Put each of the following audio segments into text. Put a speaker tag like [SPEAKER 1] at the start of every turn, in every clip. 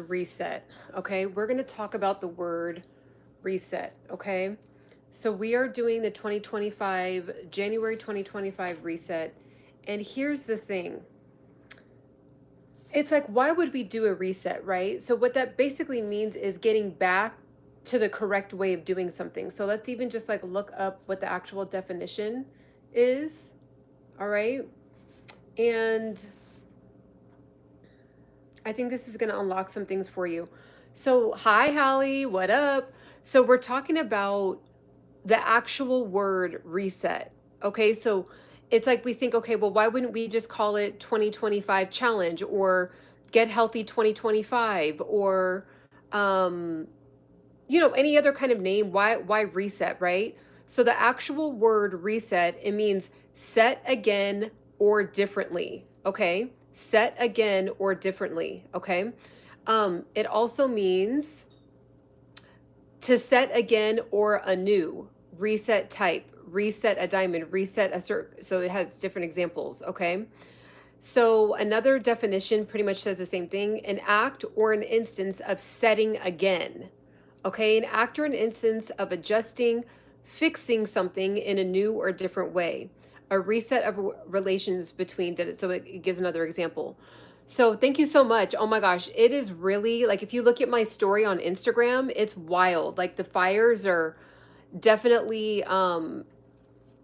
[SPEAKER 1] reset. Okay, we're going to talk about the word reset. Okay, so we are doing the 2025, January 2025 reset. And here's the thing, it's like, why would we do a reset, right? So, what that basically means is getting back to the correct way of doing something. So, let's even just like look up what the actual definition is. All right. And I think this is going to unlock some things for you. So, hi, Hallie, what up? So, we're talking about the actual word reset. Okay, so it's like we think, okay, well, why wouldn't we just call it 2025 challenge or get healthy 2025 or, um, any other kind of name? Why reset, right? So, the actual word reset, it means set again or differently. Okay, set again or differently. Okay, it also means to set again or anew, reset type, reset a diamond, reset a circle. So it has different examples. Okay. So another definition pretty much says the same thing, an act or an instance of setting again. Okay. An act or an instance of adjusting, fixing something in a new or different way. A reset of relations between, so it gives another example. So thank you so much. Oh my gosh, it is really like if you look at my story on Instagram, it's wild. Like the fires are definitely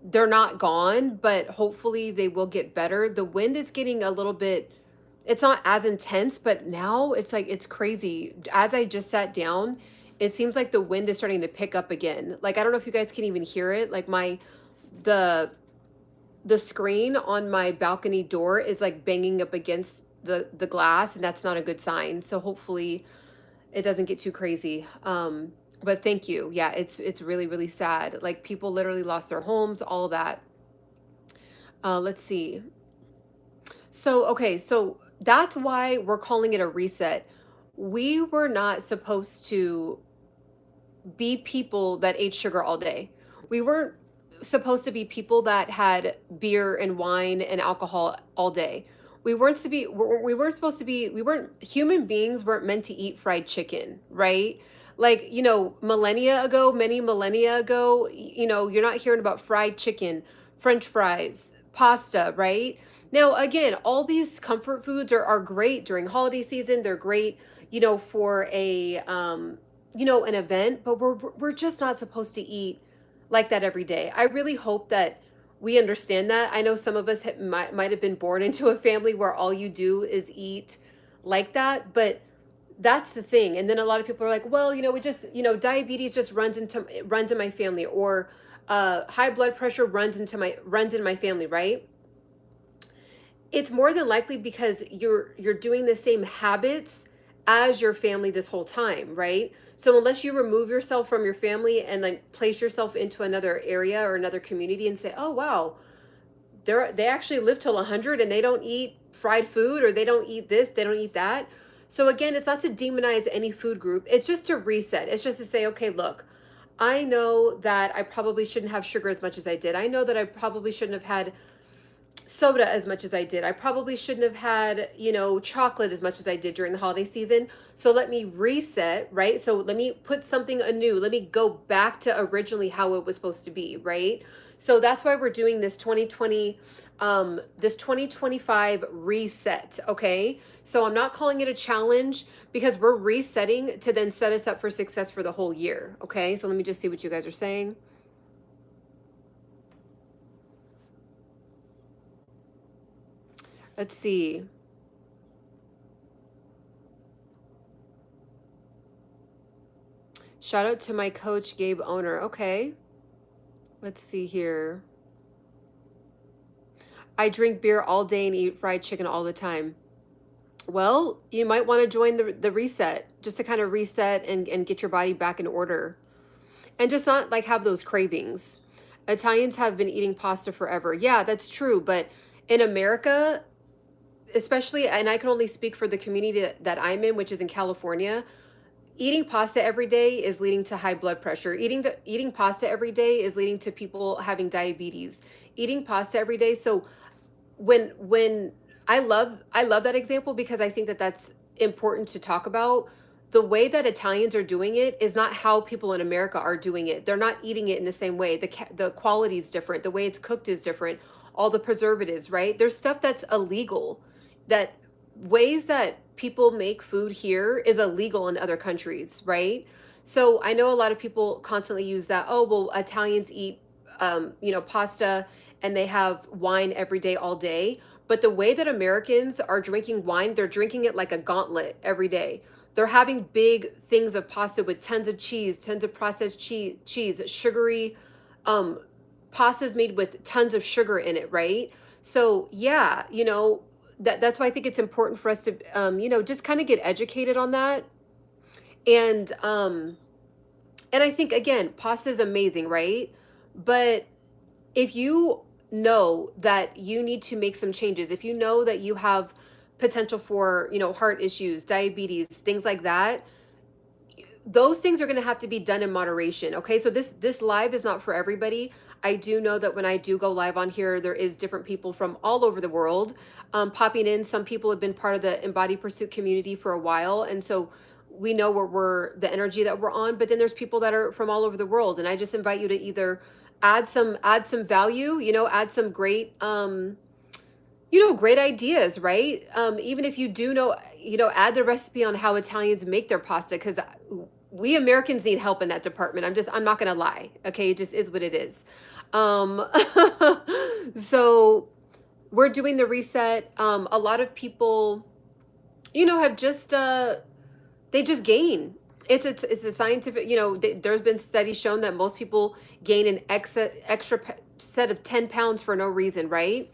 [SPEAKER 1] they're not gone, but hopefully they will get better. The wind is getting a little bit, it's not as intense, but now it's like it's crazy. As I just sat down, it seems like the wind is starting to pick up again. Like I don't know if you guys can even hear it. Like the the screen on my balcony door is like banging up against the glass, and that's not a good sign. So hopefully it doesn't get too crazy. But thank you. Yeah, it's really really sad. Like people literally lost their homes, all of that. Let's see. So okay, so that's why we're calling it a reset. We were not supposed to be people that ate sugar all day. We weren't supposed to be people that had beer and wine and alcohol all day. We weren't supposed to be, we weren't, human beings weren't meant to eat fried chicken, right? Like, millennia ago, many millennia ago, you're not hearing about fried chicken, French fries, pasta, right? Now, again, all these comfort foods are great during holiday season. They're great, for an event, but we're just not supposed to eat like that every day. I really hope that we understand that. I know some of us might have been born into a family where all you do is eat like that, but that's the thing. And then a lot of people are like, well, we just, diabetes just runs in my family, or high blood pressure runs in my family, right? It's more than likely because you're doing the same habits as your family this whole time, right? So unless you remove yourself from your family and like place yourself into another area or another community and say, "Oh wow, they actually live till 100 and they don't eat fried food, or they don't eat this, they don't eat that." So again, it's not to demonize any food group. It's just to reset. It's just to say, "Okay, look, I know that I probably shouldn't have sugar as much as I did. I know that I probably shouldn't have had soda as much as I did. I probably shouldn't have had, chocolate as much as I did during the holiday season. So let me reset, right? So let me put something anew. Let me go back to originally how it was supposed to be, right? So that's why we're doing this 2025 reset, okay? So I'm not calling it a challenge because we're resetting to then set us up for success for the whole year, okay? So let me just see what you guys are saying. Let's see. Shout out to my coach, Gabe Owner. Okay. Let's see here. I drink beer all day and eat fried chicken all the time. Well, you might want to join the reset just to kind of reset and get your body back in order. And just not like have those cravings. Italians have been eating pasta forever. Yeah, that's true. But in America, especially, and I can only speak for the community that I'm in, which is in California, eating pasta every day is leading to high blood pressure. Eating pasta every day is leading to people having diabetes. Eating pasta every day. So when I love that example because I think that important to talk about. The way that Italians are doing it is not how people in America are doing it. They're not eating it in the same way. The quality is different. The way it's cooked is different. All the preservatives, right? There's stuff that's illegal, that ways that people make food here is illegal in other countries, right? So I know a lot of people constantly use that, oh, well, Italians eat pasta and they have wine every day all day. But the way that Americans are drinking wine, they're drinking it like a gauntlet every day. They're having big things of pasta with tons of cheese, tons of processed cheese, sugary um pastas made with tons of sugar in it, right? So yeah, that's why I think it's important for us to just kind of get educated on that. And I think, again, pasta is amazing, right? But if you know that you need to make some changes, if you know that you have potential for, heart issues, diabetes, things like that, those things are going to have to be done in moderation. Okay, so this live is not for everybody. I do know that when I do go live on here, there is different people from all over the world popping in. Some people have been part of the Embody Pursuit community for a while, and so we know where we're the energy that we're on. But then there's people that are from all over the world, and I just invite you to either add some value, add some great great ideas, right? Even if you do know, add the recipe on how Italians make their pasta, because we Americans need help in that department. I'm not gonna lie. Okay, it just is what it is. Um, so we're doing the reset. A lot of people, have just they just gain. It's a scientific, there's been studies shown that most people gain an extra set of 10 pounds for no reason, right?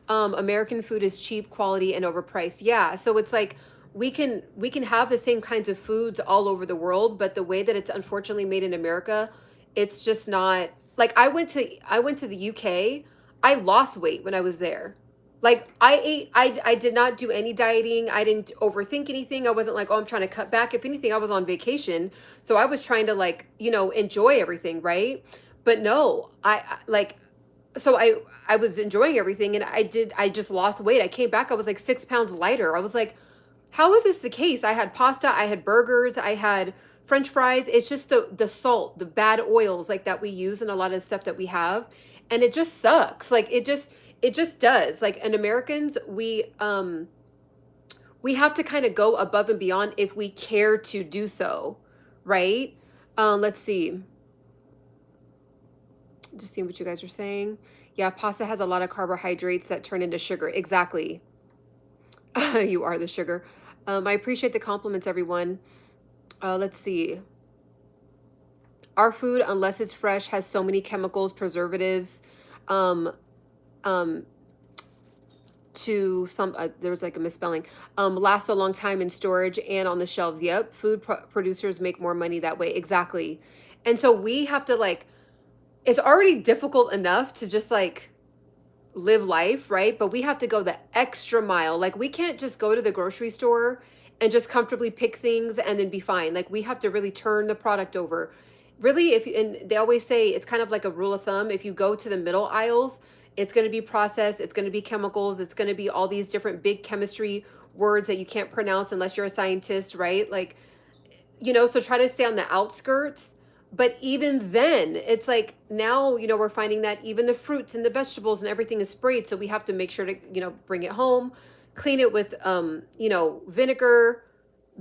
[SPEAKER 1] American food is cheap, quality, and overpriced. Yeah, so it's like we can have the same kinds of foods all over the world, but the way that it's unfortunately made in America, it's just not like I went to the UK. I lost weight when I was there. Like I did not do any dieting. I didn't overthink anything. I wasn't like, oh, I'm trying to cut back. If anything, I was on vacation. So I was trying to like, enjoy everything, right? But no, like so I was enjoying everything, and I just lost weight. I came back, I was like 6 pounds lighter. I was like, how is this the case? I had pasta, I had burgers, I had French fries. It's just the salt, the bad oils like that we use in a lot of stuff that we have. And it just sucks. Like it just does. Like, and Americans, we have to kind of go above and beyond if we care to do so, right? Let's see. Just seeing what you guys are saying. Yeah, pasta has a lot of carbohydrates that turn into sugar. Exactly. You are the sugar. I appreciate the compliments, everyone. Let's see. Our food, unless it's fresh, has so many chemicals, preservatives, um, um, to some, there was like a misspelling, lasts a long time in storage and on the shelves. Yep. Producers make more money that way. Exactly. And so we have to like, it's already difficult enough to just like live life, right? But we have to go the extra mile. Like we can't just go to the grocery store and just comfortably pick things and then be fine. Like we have to really turn the product over. Really, and they always say it's kind of like a rule of thumb. If you go to the middle aisles, it's going to be processed, it's going to be chemicals, it's going to be all these different big chemistry words that you can't pronounce unless you're a scientist, right? Like, so try to stay on the outskirts. But even then, it's like now, we're finding that even the fruits and the vegetables and everything is sprayed. So we have to make sure to, bring it home, clean it with, vinegar,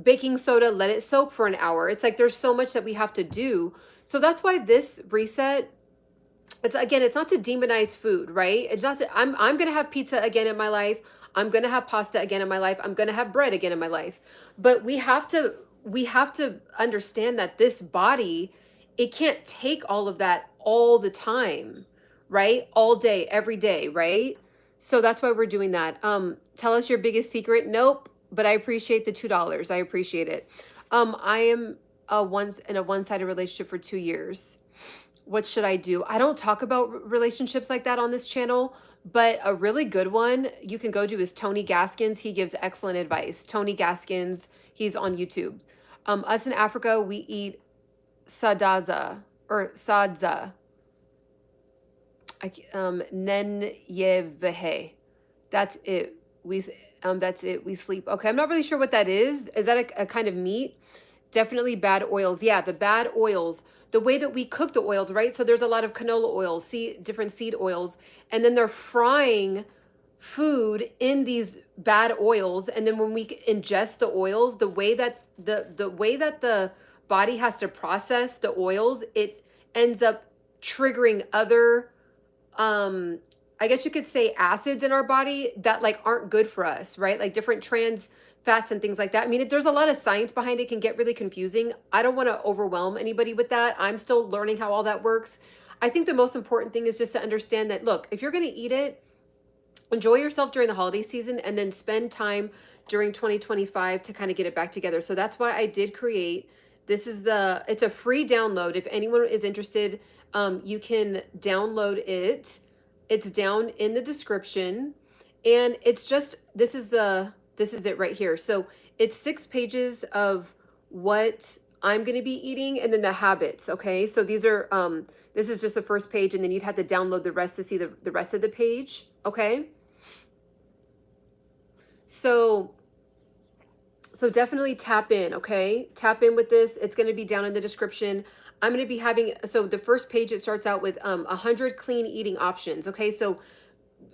[SPEAKER 1] baking soda, let it soak for an hour. It's like there's so much that we have to do. So that's why this reset, it's not to demonize food, right? It's not to, I'm going to have pizza again in my life. I'm going to have pasta again in my life. I'm going to have bread again in my life. But we have to understand that this body, it can't take all of that all the time, right? All day, every day, right? So that's why we're doing that. Tell us your biggest secret. Nope, but I appreciate the $2. I appreciate it. I am in a one-sided relationship for 2 years. What should I do? I don't talk about relationships like that on this channel, but a really good one you can go to is Tony Gaskins. He gives excellent advice. Tony Gaskins, he's on YouTube. Us in Africa, we eat sadaza or sadza. Nenyevehe. That's it. that's it, we sleep. Okay, I'm not really sure what that is. Is that a kind of meat? Definitely bad oils. Yeah, the bad oils. The way that we cook the oils, right? So there's a lot of canola oils, different seed oils, and then they're frying food in these bad oils. And then when we ingest the oils, the way that the body has to process the oils, it ends up triggering other I guess you could say acids in our body that like aren't good for us, right? Like different trans fats and things like that. I mean, there's a lot of science behind it. It can get really confusing. I don't want to overwhelm anybody with that. I'm still learning how all that works. I think the most important thing is just to understand that, look, if you're going to eat it, enjoy yourself during the holiday season and then spend time during 2025 to kind of get it back together. So that's why I did create it's a free download. If anyone is interested, you can download it. It's down in the description, and it's just this is it right here. So it's 6 pages of what I'm going to be eating and then the habits. Okay, so these are this is just the first page, and then you'd have to download the rest to see the rest of the page. Okay, so definitely tap in. Okay, tap in with this. It's going to be down in the description. I'm going to be having, so the first page, it starts out with 100 clean eating options. Okay, so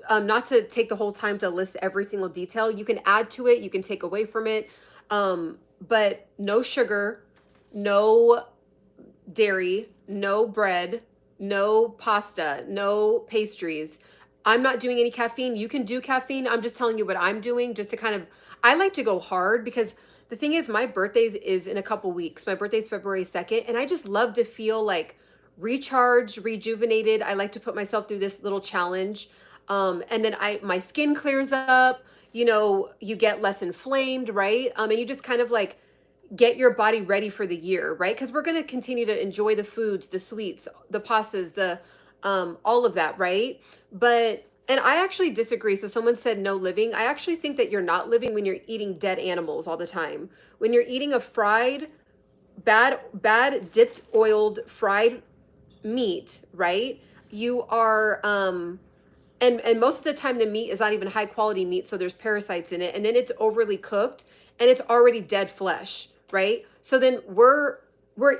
[SPEAKER 1] not to take the whole time to list every single detail. You can add to it, you can take away from it, but no sugar, no dairy, no bread, no pasta, no pastries. I'm not doing any caffeine. You can do caffeine. I'm just telling you what I'm doing just to kind of, I like to go hard because the thing is my birthday is in a couple weeks. My birthday's February 2nd, and I just love to feel like recharged, rejuvenated. I like to put myself through this little challenge. And then my skin clears up, you get less inflamed, right? And you just kind of like get your body ready for the year, right? Because we're going to continue to enjoy the foods, the sweets, the pastas, the all of that, right? And I actually disagree. So someone said no living. I actually think that you're not living when you're eating dead animals all the time. When you're eating a fried, bad dipped, oiled, fried meat, right? You are and most of the time the meat is not even high quality meat, so there's parasites in it, and then it's overly cooked and it's already dead flesh, right? So then we're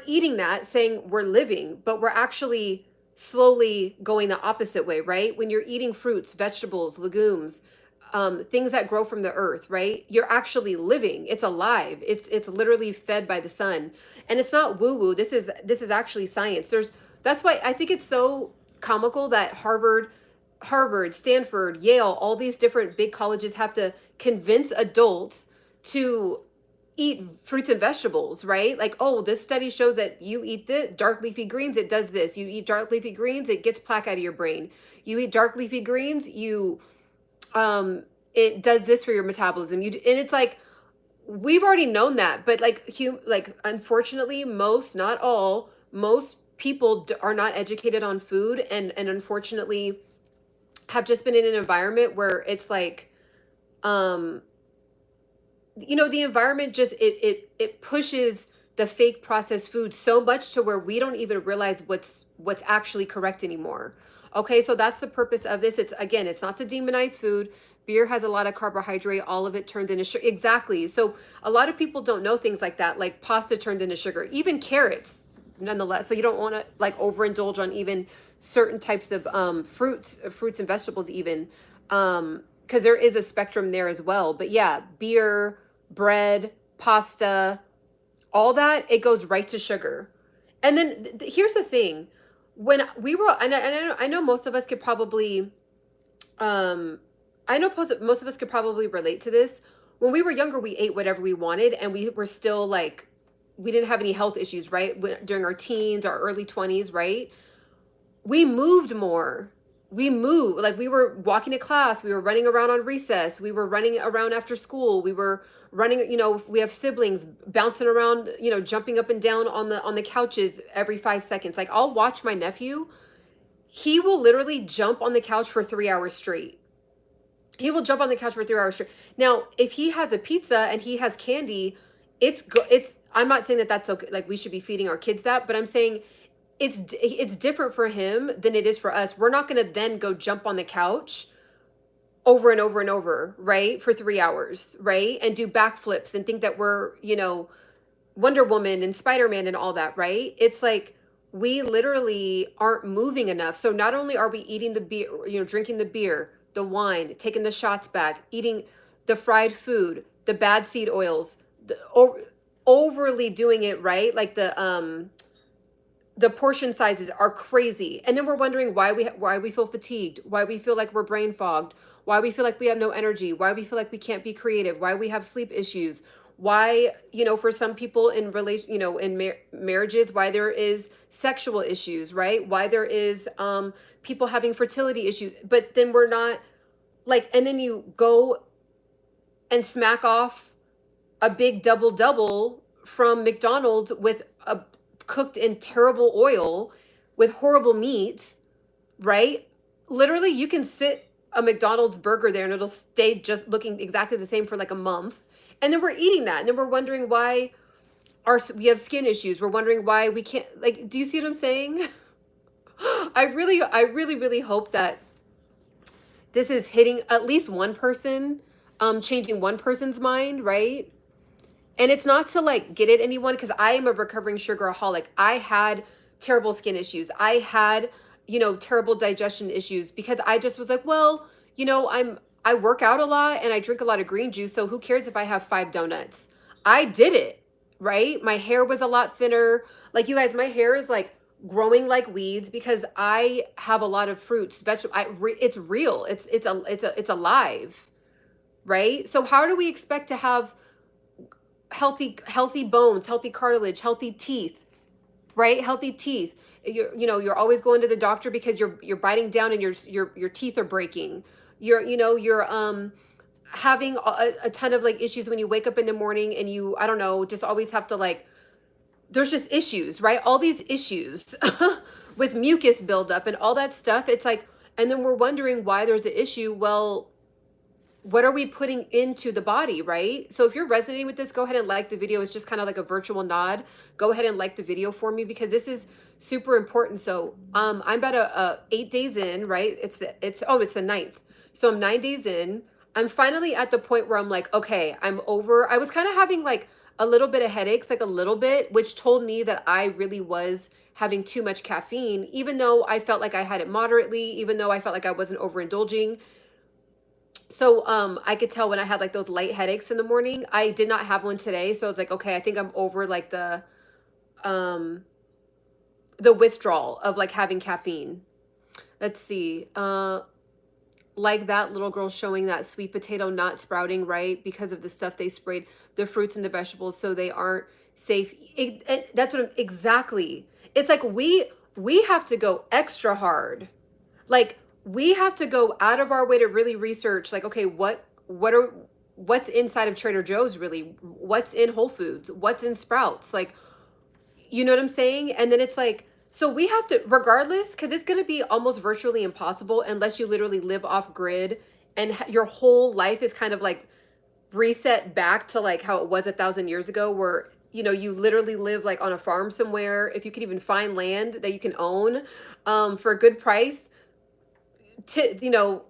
[SPEAKER 1] eating that saying we're living, but we're actually slowly going the opposite way, right? When you're eating fruits, vegetables, legumes, things that grow from the earth, right? You're actually living. It's alive. It's literally fed by the sun, and it's not woo woo. This is actually science. That's why I think it's so comical that Harvard, Stanford, Yale, all these different big colleges have to convince adults to eat fruits and vegetables, right? Like, oh, this study shows that you eat the dark leafy greens, it does this. You eat dark leafy greens, it gets plaque out of your brain. You eat dark leafy greens, it does this for your metabolism. And it's like we've already known that, but like unfortunately, not all, most people are not educated on food, and unfortunately have just been in an environment where it's like the environment just it pushes the fake processed food so much to where we don't even realize what's actually correct anymore. Okay, so that's the purpose of this. It's not to demonize food. Beer has a lot of carbohydrate, all of it turns into sugar. Exactly. So a lot of people don't know things like that, like pasta turned into sugar, even carrots, nonetheless. So you don't want to like overindulge on even certain types of fruits and vegetables even, because there is a spectrum there as well. But yeah, beer, bread, pasta, all that, it goes right to sugar. And then here's the thing. When we were, I know most of us could probably, most of us could probably relate to this. When we were younger, we ate whatever we wanted, and we were still like, we didn't have any health issues, right? During our teens, our early 20s, right? We moved more. We moved, like we were walking to class, we were running around on recess, we were running around after school, we were running, we have siblings bouncing around, jumping up and down on the couches every 5 seconds. Like I'll watch my nephew, he will literally jump on the couch for 3 hours straight. He will jump on the couch for 3 hours straight. Now, if he has a pizza and he has candy, I'm not saying that that's okay, like we should be feeding our kids that, but I'm saying it's different for him than it is for us. We're not going to then go jump on the couch over and over and over, right? For 3 hours, right? And do backflips and think that we're, Wonder Woman and Spider-Man and all that, right? It's like we literally aren't moving enough. So not only are we eating the beer, drinking the beer, the wine, taking the shots back, eating the fried food, the bad seed oils, overly doing it, right? Like the portion sizes are crazy. And then we're wondering why we feel fatigued, why we feel like we're brain fogged, why we feel like we have no energy, why we feel like we can't be creative, why we have sleep issues, why, for some people in relation, in marriages, why there is sexual issues, right? Why there is people having fertility issues. But then we're not like, and then you go and smack off a big double double from McDonald's with a cooked in terrible oil with horrible meat, right? Literally, you can sit a McDonald's burger there and it'll stay just looking exactly the same for like a month. And then we're eating that. And then we're wondering why we have skin issues. We're wondering why we can't, like, do you see what I'm saying? I really hope that this is hitting at least one person, changing one person's mind, right? And it's not to like get at anyone, because I am a recovering sugaraholic. I had terrible skin issues. I had, terrible digestion issues because I just was like, well, I work out a lot and I drink a lot of green juice. So who cares if I have 5 donuts? I did it, right? My hair was a lot thinner. Like, you guys, my hair is like growing like weeds because I have a lot of fruits, vegetables. It's real. It's alive, right? So how do we expect to have healthy bones, healthy cartilage, healthy teeth, right? Healthy teeth. You're always going to the doctor because you're biting down and your teeth are breaking. You're having a ton of like issues when you wake up in the morning and you, I don't know, just always have to like, there's just issues, right? All these issues with mucus buildup and all that stuff. It's like, and then we're wondering why there's an issue. Well, what are we putting into the body, right? So if you're resonating with this, go ahead and like the video. It's just kind of like a virtual nod. Go ahead and like the video for me because this is super important. So I'm about 8 days in, right? It's the 9th. So I'm 9 days in. I'm finally at the point where I'm like, okay, I'm over. I was kind of having like a little bit of headaches, like a little bit, which told me that I really was having too much caffeine, even though I felt like I had it moderately, even though I felt like I wasn't overindulging. So I could tell when I had like those light headaches in the morning. I did not have one today, so I was like, okay, I think I'm over like the withdrawal of like having caffeine. Let's see. Like that little girl showing that sweet potato not sprouting, right? Because of the stuff they sprayed the fruits and the vegetables so they aren't safe. That's what exactly. It's like we have to go extra hard. Like, we have to go out of our way to really research, like, okay, what's inside of Trader Joe's, really? What's in Whole Foods? What's in Sprouts? Like, you know what I'm saying? And then it's like, so we have to, regardless, because it's going to be almost virtually impossible unless you literally live off grid and your whole life is kind of like reset back to like how it was 1,000 years ago, where, you literally live like on a farm somewhere. If you could even find land that you can own for a good price, to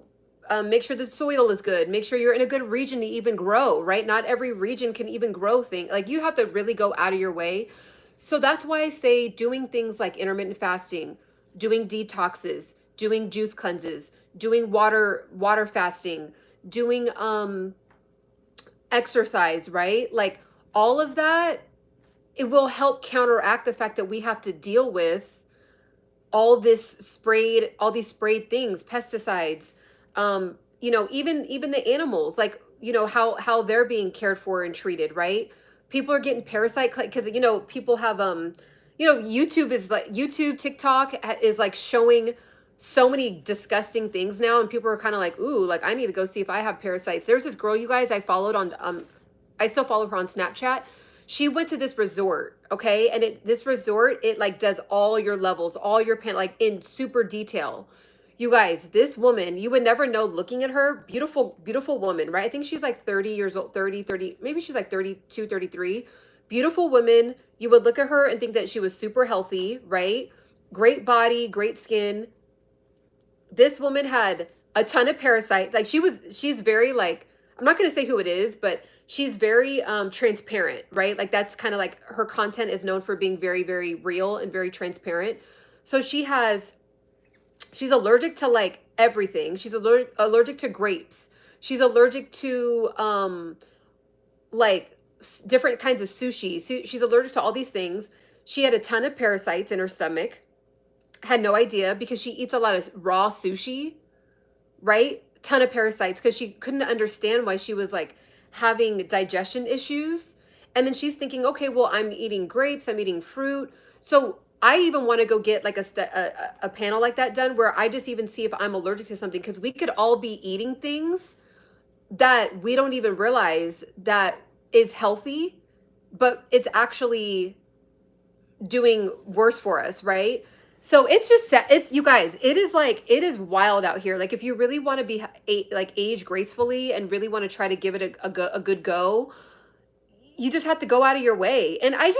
[SPEAKER 1] make sure the soil is good, make sure you're in a good region to even grow, right? Not every region can even grow things. Like, you have to really go out of your way. So that's why I say doing things like intermittent fasting, doing detoxes, doing juice cleanses, doing water fasting, doing exercise, right? Like, all of that, it will help counteract the fact that we have to deal with all these sprayed things, pesticides, even the animals, like, how they're being cared for and treated, right? People are getting parasite, because, people have, YouTube, TikTok is like showing so many disgusting things now. And people are kind of like, ooh, like, I need to go see if I have parasites. There's this girl, you guys, I followed on, I still follow her on Snapchat. She went to this resort, okay? And this resort, it like does all your levels, all your like in super detail. You guys, this woman, you would never know looking at her. Beautiful, beautiful woman, right? I think she's like 30 years old, 30, maybe she's like 32, 33. Beautiful woman. You would look at her and think that she was super healthy, right? Great body, great skin. This woman had a ton of parasites. Like she's very like, I'm not going to say who it is, but she's very transparent, right? Like that's kind of like her content is known for being very, very real and very transparent. So she's allergic to like everything. She's allergic to grapes. She's allergic to like different kinds of sushi. She's allergic to all these things. She had a ton of parasites in her stomach. Had no idea because she eats a lot of raw sushi, right? Ton of parasites because she couldn't understand why she was like having digestion issues. And then she's thinking, okay, well, I'm eating grapes, I'm eating fruit. So I even want to go get like a panel like that done where I just even see if I'm allergic to something, because we could all be eating things that we don't even realize that is healthy, but it's actually doing worse for us, right? So it's just it's, you guys, it is like, it is wild out here. Like if you really want to be like age gracefully and really want to try to give it a good go, you just have to go out of your way. And I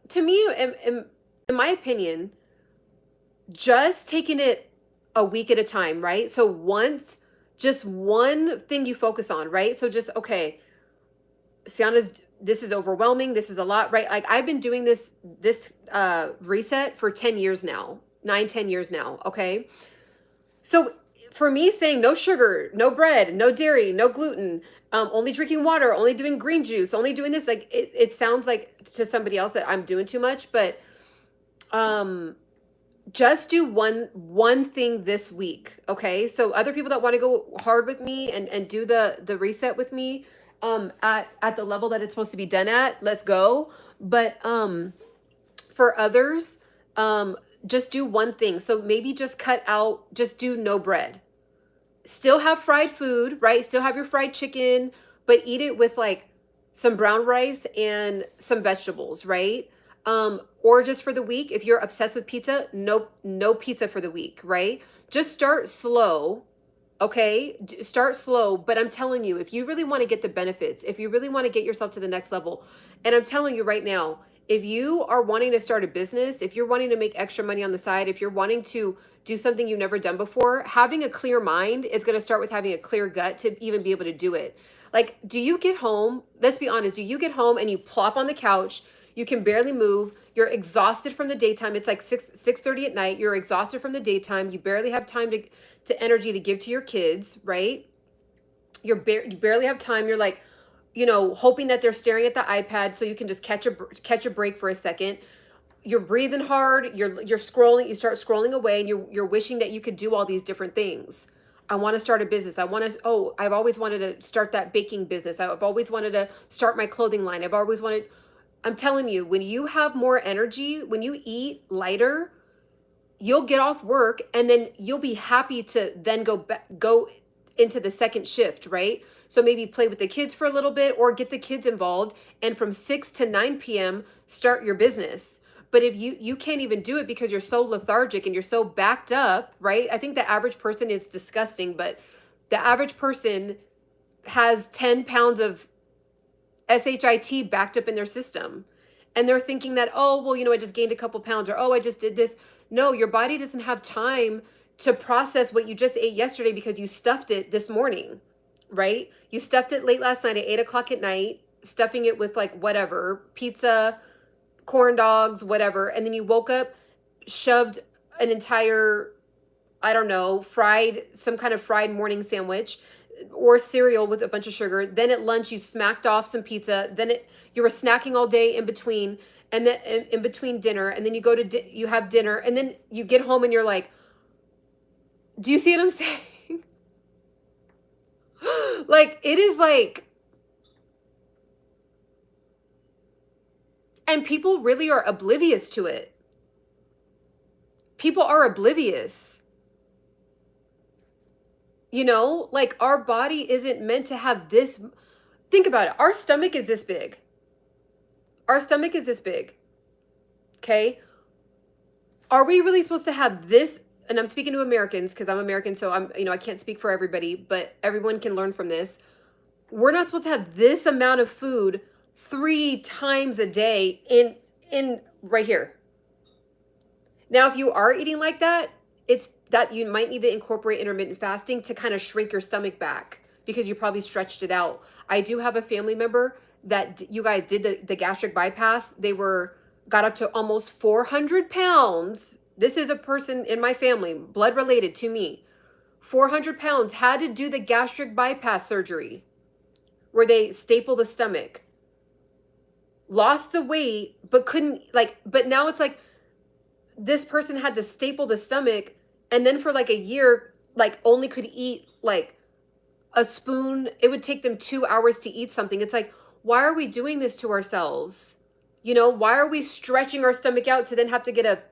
[SPEAKER 1] to me, in my opinion, just taking it a week at a time, right? So once, just one thing you focus on, right? So just, okay, Ciana's, this is overwhelming. This is a lot, right? Like I've been doing this reset for 10 years now, 9, 10 years now. Okay. So for me saying no sugar, no bread, no dairy, no gluten, only drinking water, only doing green juice, only doing this, like it sounds like to somebody else that I'm doing too much, but just do one thing this week. Okay. So other people that want to go hard with me and do the reset with me, at the level that it's supposed to be done at, let's go. But for others, just do one thing. So maybe just cut out, just do no bread. Still have fried food, right? Still have your fried chicken, but eat it with like some brown rice and some vegetables, right? Or just for the week, if you're obsessed with pizza, no pizza for the week, right? Just start slow. Okay, start slow, but I'm telling you, if you really want to get the benefits, if you really want to get yourself to the next level, and I'm telling you right now, if you are wanting to start a business, if you're wanting to make extra money on the side, if you're wanting to do something you've never done before, having a clear mind is going to start with having a clear gut to even be able to do it. Like, do you get home? Let's be honest. Do you get home and you plop on the couch? You can barely move. You're exhausted from the daytime. It's like 6:30 at night. You're exhausted from the daytime. You barely have time to energy to give to your kids, right? You barely have time. You're like, hoping that they're staring at the iPad so you can just catch a break for a second. You're breathing hard. You're scrolling. You start scrolling away, and you're wishing that you could do all these different things. I want to start a business. I've always wanted to start that baking business. I've always wanted to start my clothing line. I'm telling you, when you have more energy, when you eat lighter, you'll get off work and then you'll be happy to then go into the second shift, right? So maybe play with the kids for a little bit or get the kids involved, and from 6 to 9 p.m. start your business. But if you can't even do it because you're so lethargic and you're so backed up, right? I think the average person is disgusting, but the average person has 10 pounds of SHIT backed up in their system. And they're thinking that, oh, well, I just gained a couple pounds, or, oh, I just did this. No, your body doesn't have time to process what you just ate yesterday because you stuffed it this morning, right? You stuffed it late last night at 8 o'clock at night, stuffing it with like whatever, pizza, corn dogs, whatever. And then you woke up, shoved an entire, I don't know, some kind of fried morning sandwich or cereal with a bunch of sugar. Then at lunch, you smacked off some pizza. Then you were snacking all day in between, and then in between dinner. And then you go to, you have dinner, and then you get home and you're like, do you see what I'm saying? Like, it is like, and people really are oblivious to it. People are oblivious. Like our body isn't meant to have this. Think about it. Our stomach is this big. Our stomach is this big. Okay. Are we really supposed to have this? And I'm speaking to Americans because I'm American. So I can't speak for everybody, but everyone can learn from this. We're not supposed to have this amount of food 3 times a day in right here. Now, if you are eating like that, it's that you might need to incorporate intermittent fasting to kind of shrink your stomach back because you probably stretched it out. I do have a family member that you guys did the gastric bypass. They got up to almost 400 pounds. This is a person in my family, blood related to me. 400 pounds, had to do the gastric bypass surgery where they staple the stomach. Lost the weight, but couldn't, but now it's like this person had to staple the stomach, and then for like a year, like only could eat like a spoon. It would take them 2 hours to eat something. It's like, why are we doing this to ourselves? You know, why are we stretching our stomach out to then have to get a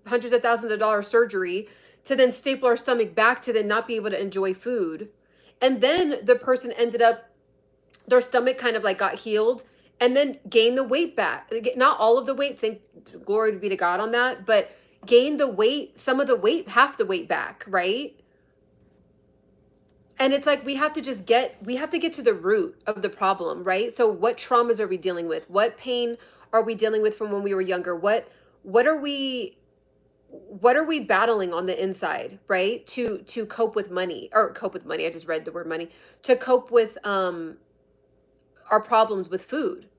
[SPEAKER 1] hundreds of thousands of dollars surgery to then staple our stomach back to then not be able to enjoy food? And then the person ended up, their stomach kind of like got healed and then gained the weight back. Not all of the weight, thank glory be to God on that, but gained the weight, some of the weight, half the weight back, right? And it's like we have to get to the root of the problem, right? So what traumas are we dealing with? What pain are we dealing with from when we were younger? What are we battling on the inside, right? To cope with money, I just read the word money. To cope with our problems with food.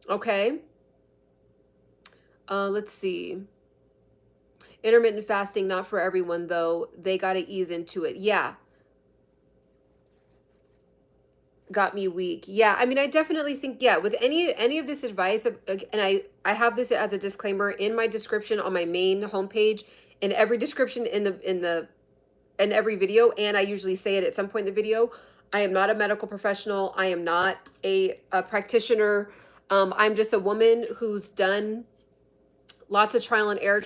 [SPEAKER 1] Okay. Let's see. Intermittent fasting, not for everyone though. They got to ease into it. Yeah. Got me weak. Yeah. I mean, I definitely think, yeah, with any of this advice, and I have this as a disclaimer in my description on my main homepage, in every description in every video, and I usually say it at some point in the video. I am not a medical professional. I am not a practitioner. I'm just a woman who's done lots of trial and error.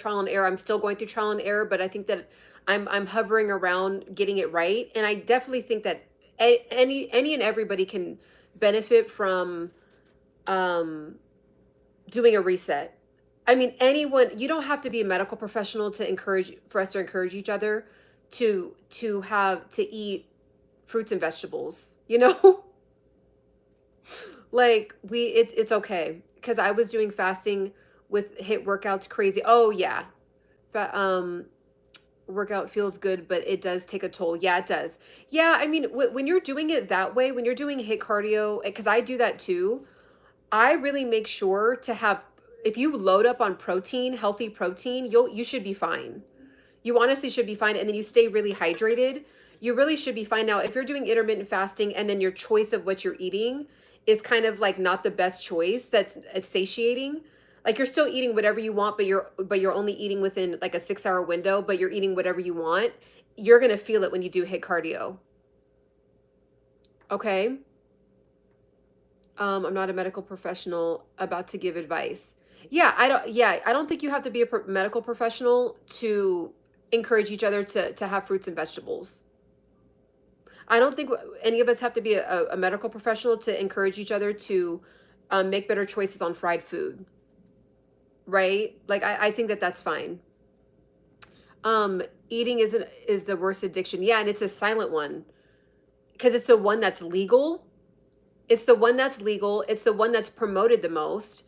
[SPEAKER 1] I'm still going through trial and error, but I think that I'm hovering around getting it right. And I definitely think that any and everybody can benefit from doing a reset. I mean, anyone, you don't have to be a medical professional for us to encourage each other to eat fruits and vegetables, you know? Like it's okay. Cause I was doing fasting with HIIT workouts crazy. Oh yeah. But workout feels good, but it does take a toll. Yeah, it does. Yeah, I mean, when you're doing it that way, when you're doing HIIT cardio, because I do that too, I really make sure to have, if you load up on protein, healthy protein, you should be fine. You honestly should be fine. And then you stay really hydrated. You really should be fine. Now, if you're doing intermittent fasting and then your choice of what you're eating is kind of like not the best choice, that's satiating. Like you're still eating whatever you want, but you're only eating within like a 6-hour window, but you're eating whatever you want. You're going to feel it when you do HIIT cardio. Okay. I'm not a medical professional about to give advice. Yeah, I don't think you have to be a medical professional to encourage each other to have fruits and vegetables. I don't think any of us have to be a medical professional to encourage each other to make better choices on fried food. Right? Like, I think that that's fine. Eating is the worst addiction. Yeah, and it's a silent one because it's the one that's legal. It's the one that's legal. It's the one that's promoted the most.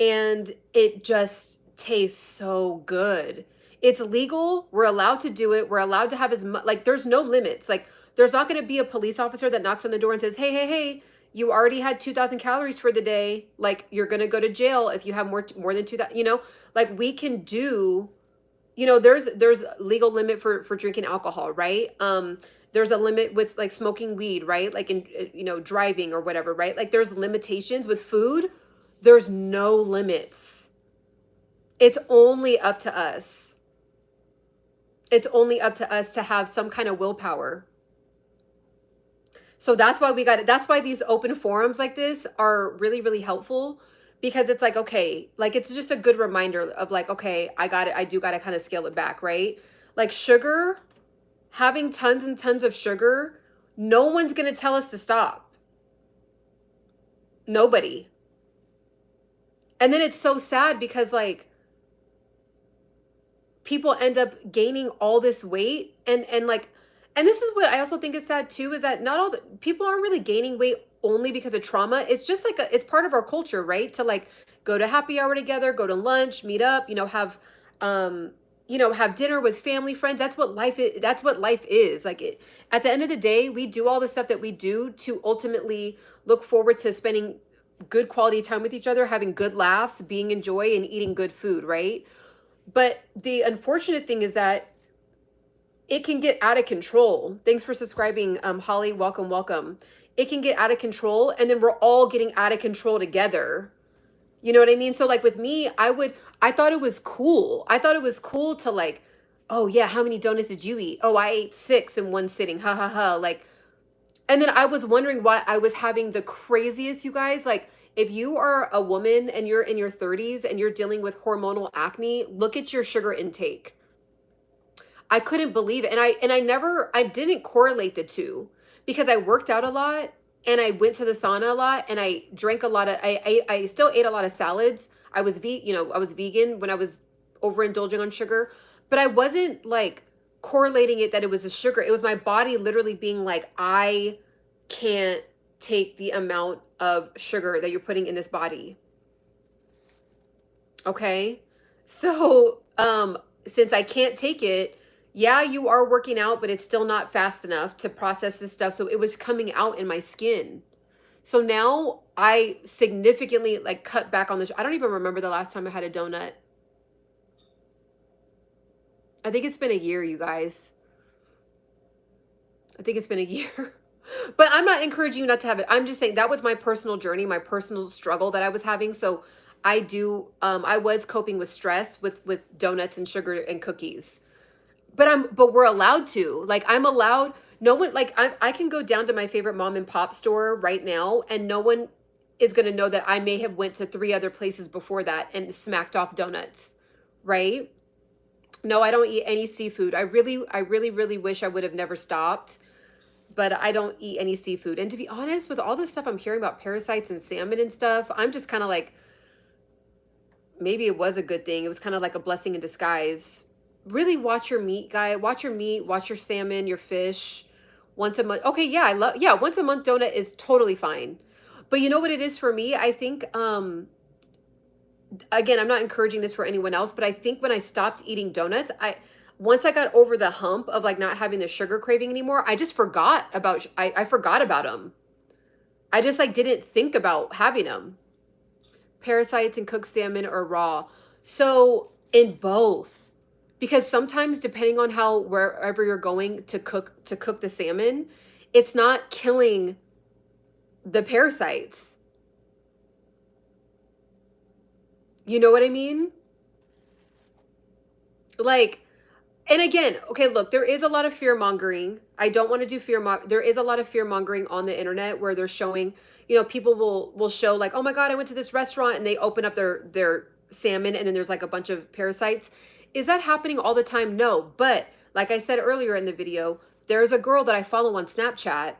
[SPEAKER 1] And it just tastes so good. It's legal. We're allowed to do it. We're allowed to have as much, like, there's no limits. Like, there's not going to be a police officer that knocks on the door and says, hey, you already had 2,000 calories for the day. Like, you're going to go to jail if you have more than 2,000, you know, like we can do, you know, there's legal limit for drinking alcohol, right? There's a limit with like smoking weed, right? Like in, you know, driving or whatever, right? Like there's limitations with food. There's no limits. It's only up to us. It's only up to us to have some kind of willpower. So that's why that's why these open forums like this are really, really helpful, because it's like, okay, like it's just a good reminder of like, okay, I do got to kind of scale it back, right? Like sugar, having tons and tons of sugar, no one's going to tell us to stop. Nobody. And then it's so sad because like people end up gaining all this weight and this is what I also think is sad too, is that not all the people aren't really gaining weight only because of trauma. It's just like it's part of our culture, right? To like go to happy hour together, go to lunch, meet up, you know, have have dinner with family, friends. That's what life is. That's what life is. Like at the end of the day, we do all the stuff that we do to ultimately look forward to spending good quality time with each other, having good laughs, being in joy, and eating good food, right? But the unfortunate thing is that it can get out of control. Thanks for subscribing, Holly. Welcome, welcome. It can get out of control, and then we're all getting out of control together. You know what I mean? So like with me, I thought it was cool. I thought it was cool to like, oh yeah, how many donuts did you eat? Oh, I ate 6 in one sitting. Ha ha ha. Like, and then I was wondering why I was having the craziest, you guys. Like, if you are a woman and you're in your 30s and you're dealing with hormonal acne, look at your sugar intake. I couldn't believe it. I didn't correlate the two because I worked out a lot and I went to the sauna a lot and I drank a lot of I still ate a lot of salads. I was I was vegan when I was overindulging on sugar, but I wasn't like correlating it that it was the sugar. It was my body literally being like, I can't take the amount of sugar that you're putting in this body. Okay? So, since I can't take it, yeah, you are working out, but it's still not fast enough to process this stuff. So it was coming out in my skin. So now I significantly like cut back on I don't even remember the last time I had a donut. I think it's been a year, you guys. I think it's been a year. But I'm not encouraging you not to have it. I'm just saying that was my personal journey, my personal struggle that I was having. So I was coping with stress with donuts and sugar and cookies. But we're allowed to. Like I'm allowed, no one, like I can go down to my favorite mom and pop store right now and no one is going to know that I may have went to 3 other places before that and smacked off donuts, right? No, I don't eat any seafood. I really wish I would have never stopped, but I don't eat any seafood. And to be honest, with all this stuff I'm hearing about parasites and salmon and stuff, I'm just kind of like, maybe it was a good thing. It was kind of like a blessing in disguise. Really watch your meat, guy. Watch your meat, watch your salmon, your fish once a month. Okay, yeah, once a month donut is totally fine. But you know what it is for me? I think again, I'm not encouraging this for anyone else, but I think when I stopped eating donuts, once I got over the hump of like not having the sugar craving anymore, I just forgot about I forgot about them. I just like didn't think about having them. Parasites and cooked salmon or raw. So in both, because sometimes depending on how wherever you're going to cook the salmon, it's not killing the parasites. You know what I mean? Like, and again, okay, look, there is a lot of fear mongering. I don't want to do there is a lot of fear mongering on the internet where they're showing, people will show like, oh my God, I went to this restaurant and they open up their salmon and then there's like a bunch of parasites. Is that happening all the time? No. But like I said earlier in the video, there's a girl that I follow on Snapchat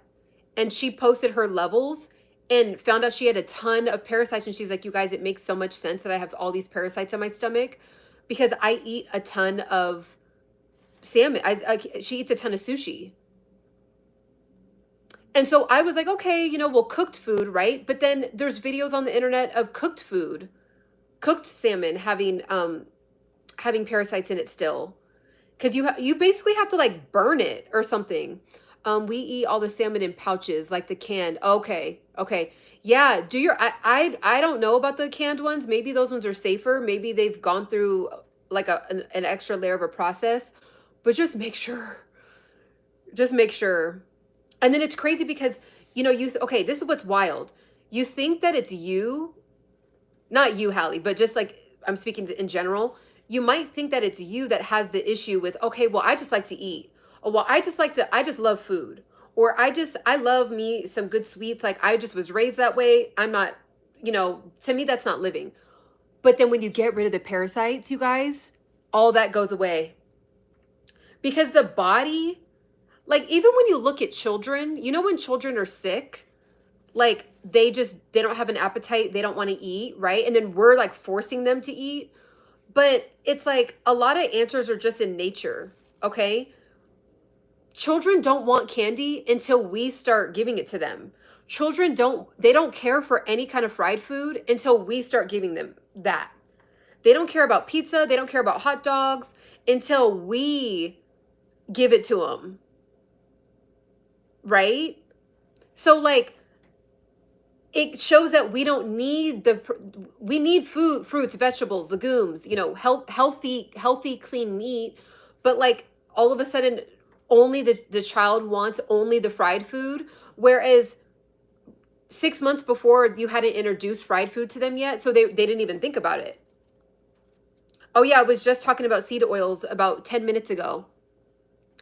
[SPEAKER 1] and she posted her levels and found out she had a ton of parasites. And she's like, you guys, it makes so much sense that I have all these parasites in my stomach because I eat a ton of salmon. She eats a ton of sushi. And so I was like, okay, well, cooked food, right? But then there's videos on the internet of cooked food, cooked salmon having parasites in it still. Because you basically have to like burn it or something. We eat all the salmon in pouches, like the canned. Okay. Yeah, I don't know about the canned ones. Maybe those ones are safer. Maybe they've gone through like an extra layer of a process. But just make sure. Just make sure. And then it's crazy because, okay, this is what's wild. You think that it's you, not you, Hallie, but just like I'm speaking in general. You might think that it's you that has the issue with, okay, well, I just like to eat. Or, well, I just love food. Or I love me some good sweets. Like I just was raised that way. I'm not, to me, that's not living. But then when you get rid of the parasites, you guys, all that goes away. Because the body, like even when you look at children, when children are sick, like they don't have an appetite, they don't want to eat, right? And then we're like forcing them to eat. But it's like a lot of answers are just in nature, okay? Children don't want candy until we start giving it to them. Children don't care for any kind of fried food until we start giving them that. They don't care about pizza, they don't care about hot dogs until we give it to them, right? So like, it shows that we don't need we need food, fruits, vegetables, legumes, healthy, clean meat. But like, all of a sudden, only the child wants only the fried food, whereas 6 months before, you hadn't introduced fried food to them yet, so they didn't even think about it. Oh yeah, I was just talking about seed oils about 10 minutes ago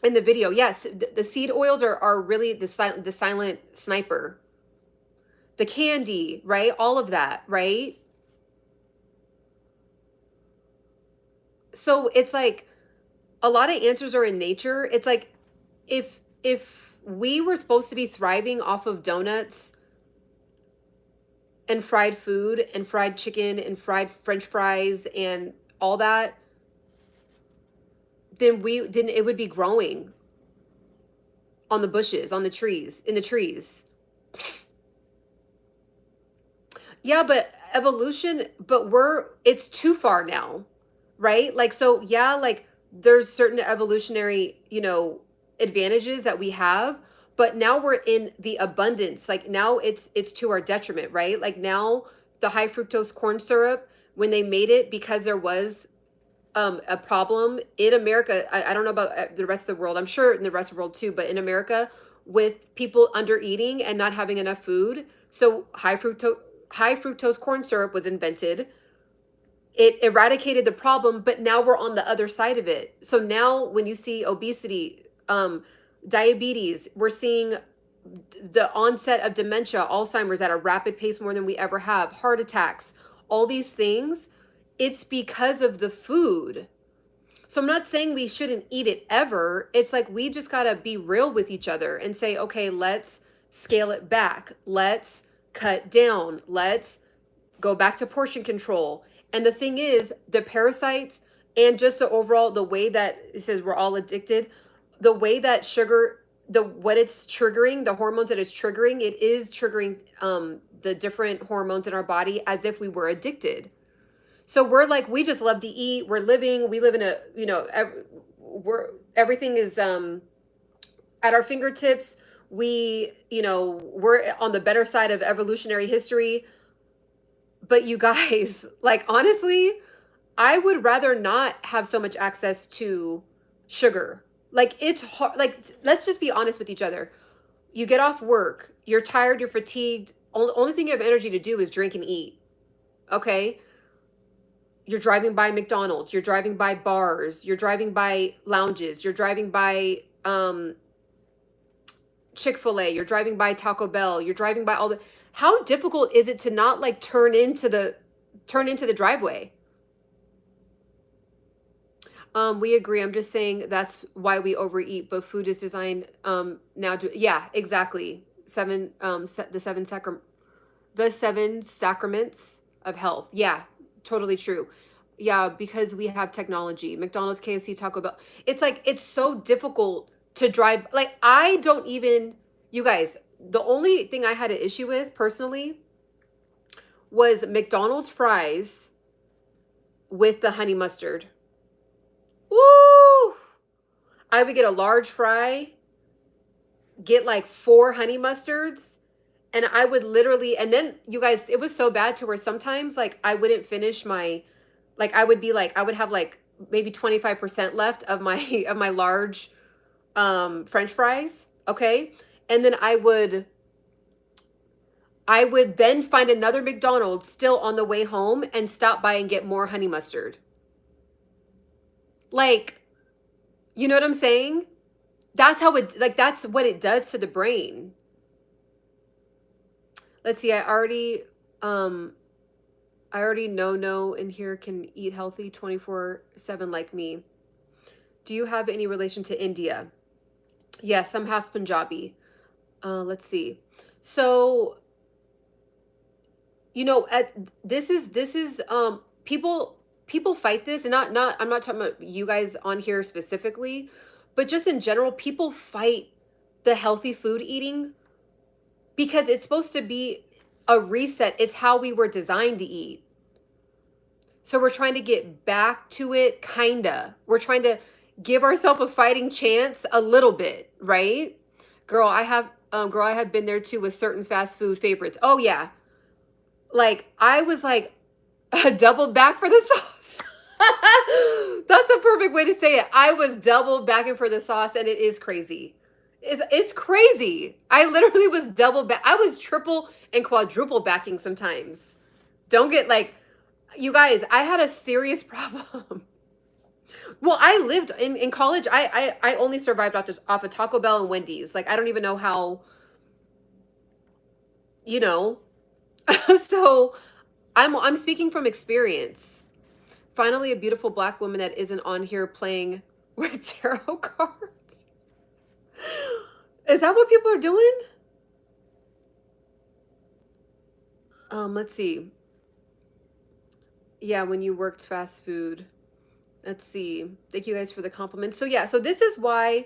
[SPEAKER 1] in the video. Yes, the seed oils are really the silent sniper. The candy, right? All of that, right? So it's like, a lot of answers are in nature. It's like, if we were supposed to be thriving off of donuts and fried food and fried chicken and fried French fries and all that, then it would be growing on the bushes, on the trees, in the trees. Yeah, but it's too far now, right? Like, so yeah, like, there's certain evolutionary, advantages that we have, but now we're in the abundance. Like, now it's to our detriment, right? Like, now the high fructose corn syrup, when they made it, because there was a problem in America. I don't know about the rest of the world. I'm sure in the rest of the world too, but in America, with people under eating and not having enough food. So high fructose corn syrup was invented. It eradicated the problem, but now we're on the other side of it. So now when you see obesity, diabetes, we're seeing the onset of dementia, Alzheimer's at a rapid pace, more than we ever have, heart attacks, all these things. It's because of the food. So I'm not saying we shouldn't eat it ever. It's like, we just got to be real with each other and say, okay, let's scale it back. Let's cut down. Let's go back to portion control. And the thing is, the parasites and just the way that it says we're all addicted, the way that sugar, what it's triggering, the hormones that it's triggering, it is triggering the different hormones in our body as if we were addicted. So we're like, we just love to eat. We live in a, everything is at our fingertips. We're on the better side of evolutionary history. But you guys, like, honestly, I would rather not have so much access to sugar. Like, it's hard. Like, let's just be honest with each other. You get off work, you're tired, you're fatigued. Only thing you have energy to do is drink and eat. Okay? You're driving by McDonald's, you're driving by bars, you're driving by lounges, you're driving by Chick-fil-A, you're driving by Taco Bell, you're driving by all the. How difficult is it to not like turn into the driveway? We agree. I'm just saying that's why we overeat, but food is designed now to, yeah, exactly. The seven sacraments of health. Yeah, totally true. Yeah, because we have technology. McDonald's, KFC, Taco Bell. It's like, it's so difficult to drive. Like, I don't even, you guys, the only thing I had an issue with personally was McDonald's fries with the honey mustard. Woo! I would get a large fry, get like 4 honey mustards, and I would literally, and then you guys, it was so bad to where sometimes like I wouldn't finish my, like I would have like maybe 25% left of my large French fries, okay? And then I would then find another McDonald's still on the way home and stop by and get more honey mustard. Like, you know what I'm saying? That's how that's what it does to the brain. Let's see, I already know in here can eat healthy 24/7 like me. Do you have any relation to India? Yes, I'm half Punjabi. Let's see. So, this is people fight this, and I'm not talking about you guys on here specifically, but just in general, people fight the healthy food eating because it's supposed to be a reset. It's how we were designed to eat. So we're trying to get back to it, kinda. We're trying to give ourselves a fighting chance a little bit, right? Girl, I have been there too with certain fast food favorites. Oh yeah. Like I was like double back for the sauce. That's a perfect way to say it. I was double backing for the sauce, and it is crazy. It's crazy. I literally was double back. I was triple and quadruple backing sometimes. Don't get like, you guys, I had a serious problem. Well, I lived in college. I only survived off of Taco Bell and Wendy's. Like I don't even know how, you know. So I'm speaking from experience. Finally, a beautiful black woman that isn't on here playing with tarot cards. Is that what people are doing? Let's see. Yeah, when you worked fast food. Let's see. Thank you guys for the compliments. So yeah, so this is why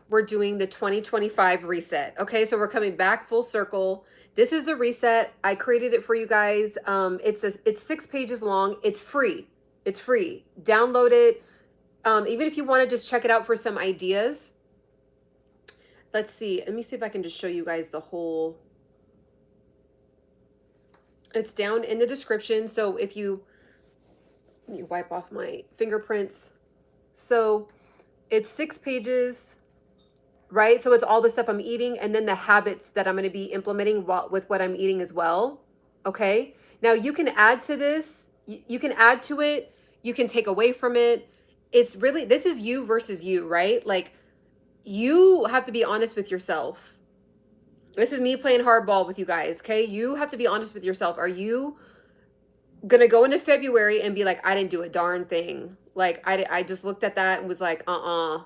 [SPEAKER 1] we're doing the 2025 reset. Okay, so we're coming back full circle. This is the reset. I created it for you guys. It's 6 pages long. It's free. It's free. Download it. Even if you want to just check it out for some ideas. Let's see. Let me see if I can just show you guys the whole. It's down in the description. So if you, let me wipe off my fingerprints. So it's 6 pages, right? So it's all the stuff I'm eating and then the habits that I'm going to be implementing with what I'm eating as well. Okay. Now you can add to this. You can add to it. You can take away from it. It's really, this is you versus you, right? Like you have to be honest with yourself. This is me playing hardball with you guys. Okay. You have to be honest with yourself. Are you going to go into February and be like, I didn't do a darn thing. Like I just looked at that and was like, and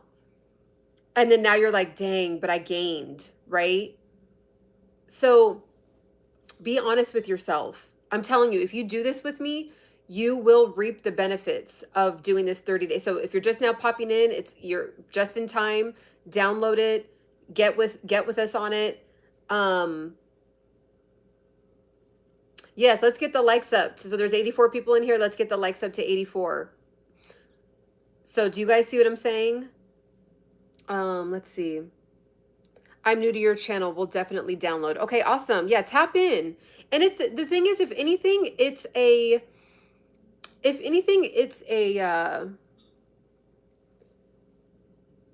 [SPEAKER 1] then now you're like, dang, but I gained, right? So be honest with yourself. I'm telling you, if you do this with me, you will reap the benefits of doing this 30 days. So if you're just now popping in, you're just in time. Download it. Get with us on it. Yes, let's get the likes up. So there's 84 people in here. Let's get the likes up to 84. So do you guys see what I'm saying? Let's see. I'm new to your channel. We'll definitely download. Okay, awesome. Yeah, tap in. And it's the thing is, if anything, it's a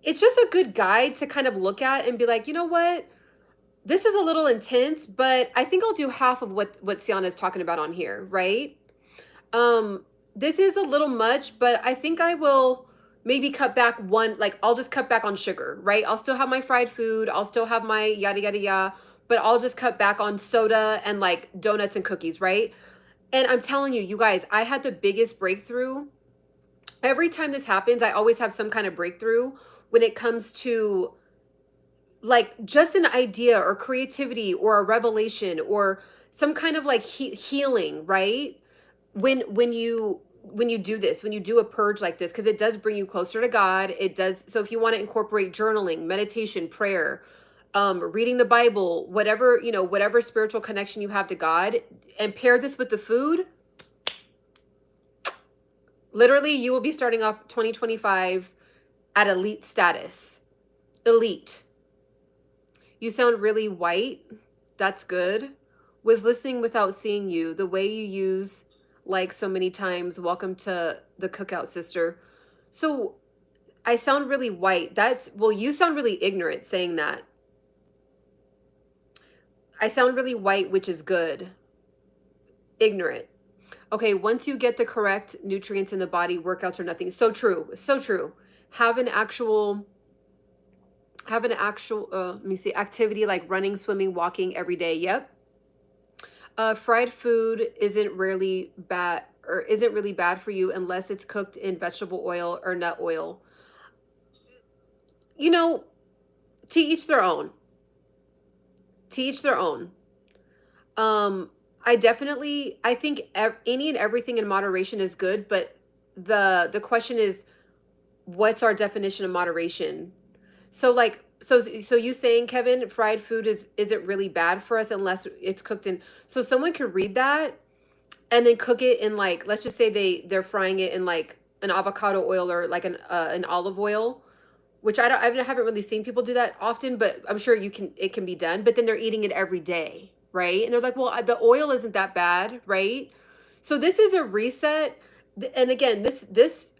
[SPEAKER 1] it's just a good guide to kind of look at and be like, you know what? This is a little intense, but I think I'll do half of what Ciana is talking about on here, right? This is a little much, but I think I will maybe cut back I'll just cut back on sugar, right? I'll still have my fried food. I'll still have my yada, yada, yada, but I'll just cut back on soda and like donuts and cookies, right? And I'm telling you, you guys, I had the biggest breakthrough. Every time this happens, I always have some kind of breakthrough when it comes to like just an idea or creativity or a revelation or some kind of like healing, right? When you do this, when you do a purge like this, because it does bring you closer to God. It does. So if you want to incorporate journaling, meditation, prayer, reading the Bible, whatever, whatever spiritual connection you have to God, and pair this with the food, literally you will be starting off 2025 at elite status. Elite. You sound really white. That's good. Was listening without seeing you. The way you use like so many times. Welcome to the cookout, sister. So I sound really white. Well, you sound really ignorant saying that. I sound really white, which is good. Ignorant. Okay, once you get the correct nutrients in the body, workouts are nothing. So true. So true. Have an actual let me see, activity like running, swimming, walking every day. Yep. Fried food isn't really bad for you unless it's cooked in vegetable oil or nut oil. To each their own. To each their own. I think any and everything in moderation is good, but the question is, what's our definition of moderation? So like, so you saying, Kevin, fried food isn't really bad for us unless it's cooked in. So someone could read that and then cook it in like, let's just say they're frying it in like an avocado oil or like an olive oil, which I haven't really seen people do that often, but I'm sure it can be done. But then they're eating it every day, right? And they're like, well, the oil isn't that bad, right? So this is a reset. And again, this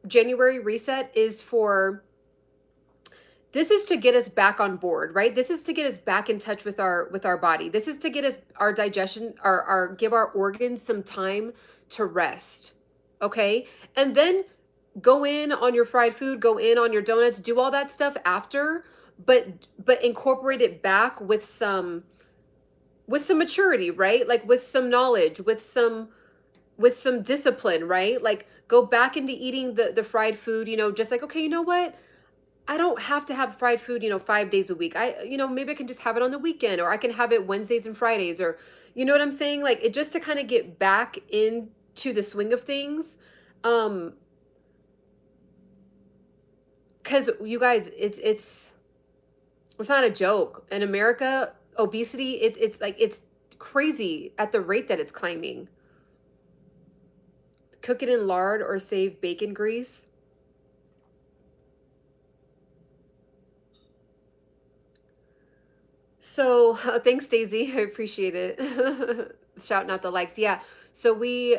[SPEAKER 1] January reset is for, this is to get us back on board, right? This is to get us back in touch with our body. This is to get us our digestion, our give our organs some time to rest. Okay? And then go in on your fried food, go in on your donuts, do all that stuff after, but incorporate it back with some maturity, right? Like with some knowledge, with some discipline, right? Like go back into eating the fried food, just like, okay, you know what? I don't have to have fried food, 5 days a week. Maybe I can just have it on the weekend, or I can have it Wednesdays and Fridays, or you know what I'm saying? Like it just to kind of get back into the swing of things. Because you guys, it's not a joke. In America, obesity, it's like, it's crazy at the rate that it's climbing. Cook it in lard or save bacon grease. So thanks, Daisy. I appreciate it. Shouting out the likes. Yeah. So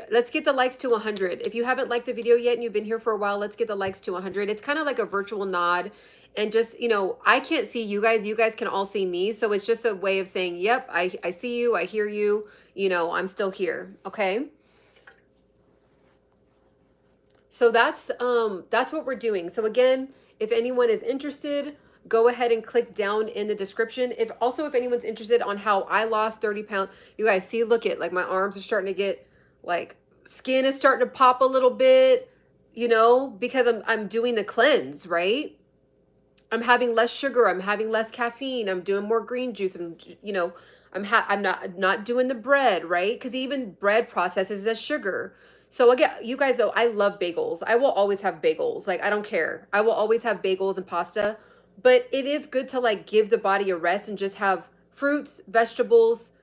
[SPEAKER 1] let's get the likes to 100. If you haven't liked the video yet and you've been here for a while, let's get the likes to 100. It's kind of like a virtual nod. And just, I can't see you guys. You guys can all see me. So it's just a way of saying, yep, I see you. I hear you. I'm still here. Okay. So that's what we're doing. So again, if anyone is interested, go ahead and click down in the description. If anyone's interested on how I lost 30 pounds, you guys see, look at, like, my arms are starting to get, like, skin is starting to pop a little bit, because I'm doing the cleanse, right? I'm having less sugar. I'm having less caffeine. I'm doing more green juice. I'm not doing the bread, right? Because even bread processes as sugar. So again, you guys know I love bagels. I will always have bagels. Like, I don't care. I will always have bagels and pasta. But it is good to like give the body a rest and just have fruits, vegetables,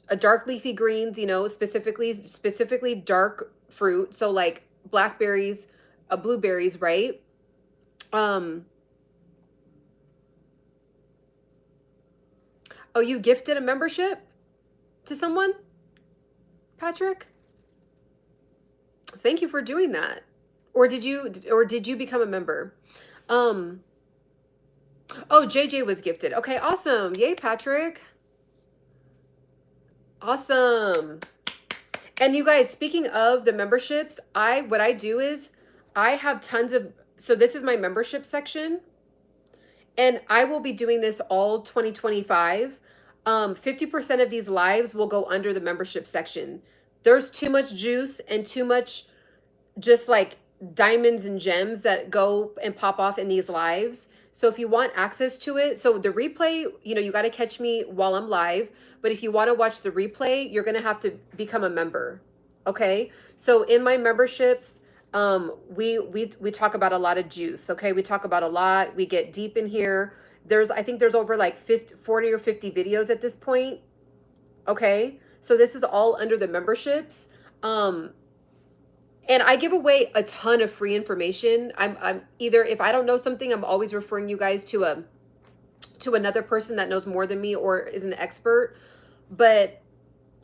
[SPEAKER 1] a dark leafy greens, specifically dark fruit. So like blackberries, blueberries, right? Oh, you gifted a membership to someone, Patrick? Thank you for doing that. Or did you become a member? Oh, JJ was gifted. Okay, awesome. Yay, Patrick. Awesome. And you guys, speaking of the memberships, what I do is I have tons of, so this is my membership section, and I will be doing this all 2025. 50% of these lives will go under the membership section. There's too much juice and too much just like diamonds and gems that go and pop off in these lives. So if you want access to it, so the replay, you got to catch me while I'm live. But if you want to watch the replay, you're going to have to become a member. Okay. So in my memberships, we talk about a lot of juice. Okay. We talk about a lot. We get deep in here. I think there's over like 40 or 50 videos at this point. Okay. So this is all under the memberships. And I give away a ton of free information. I'm either, if I don't know something, I'm always referring you guys to another person that knows more than me or is an expert. But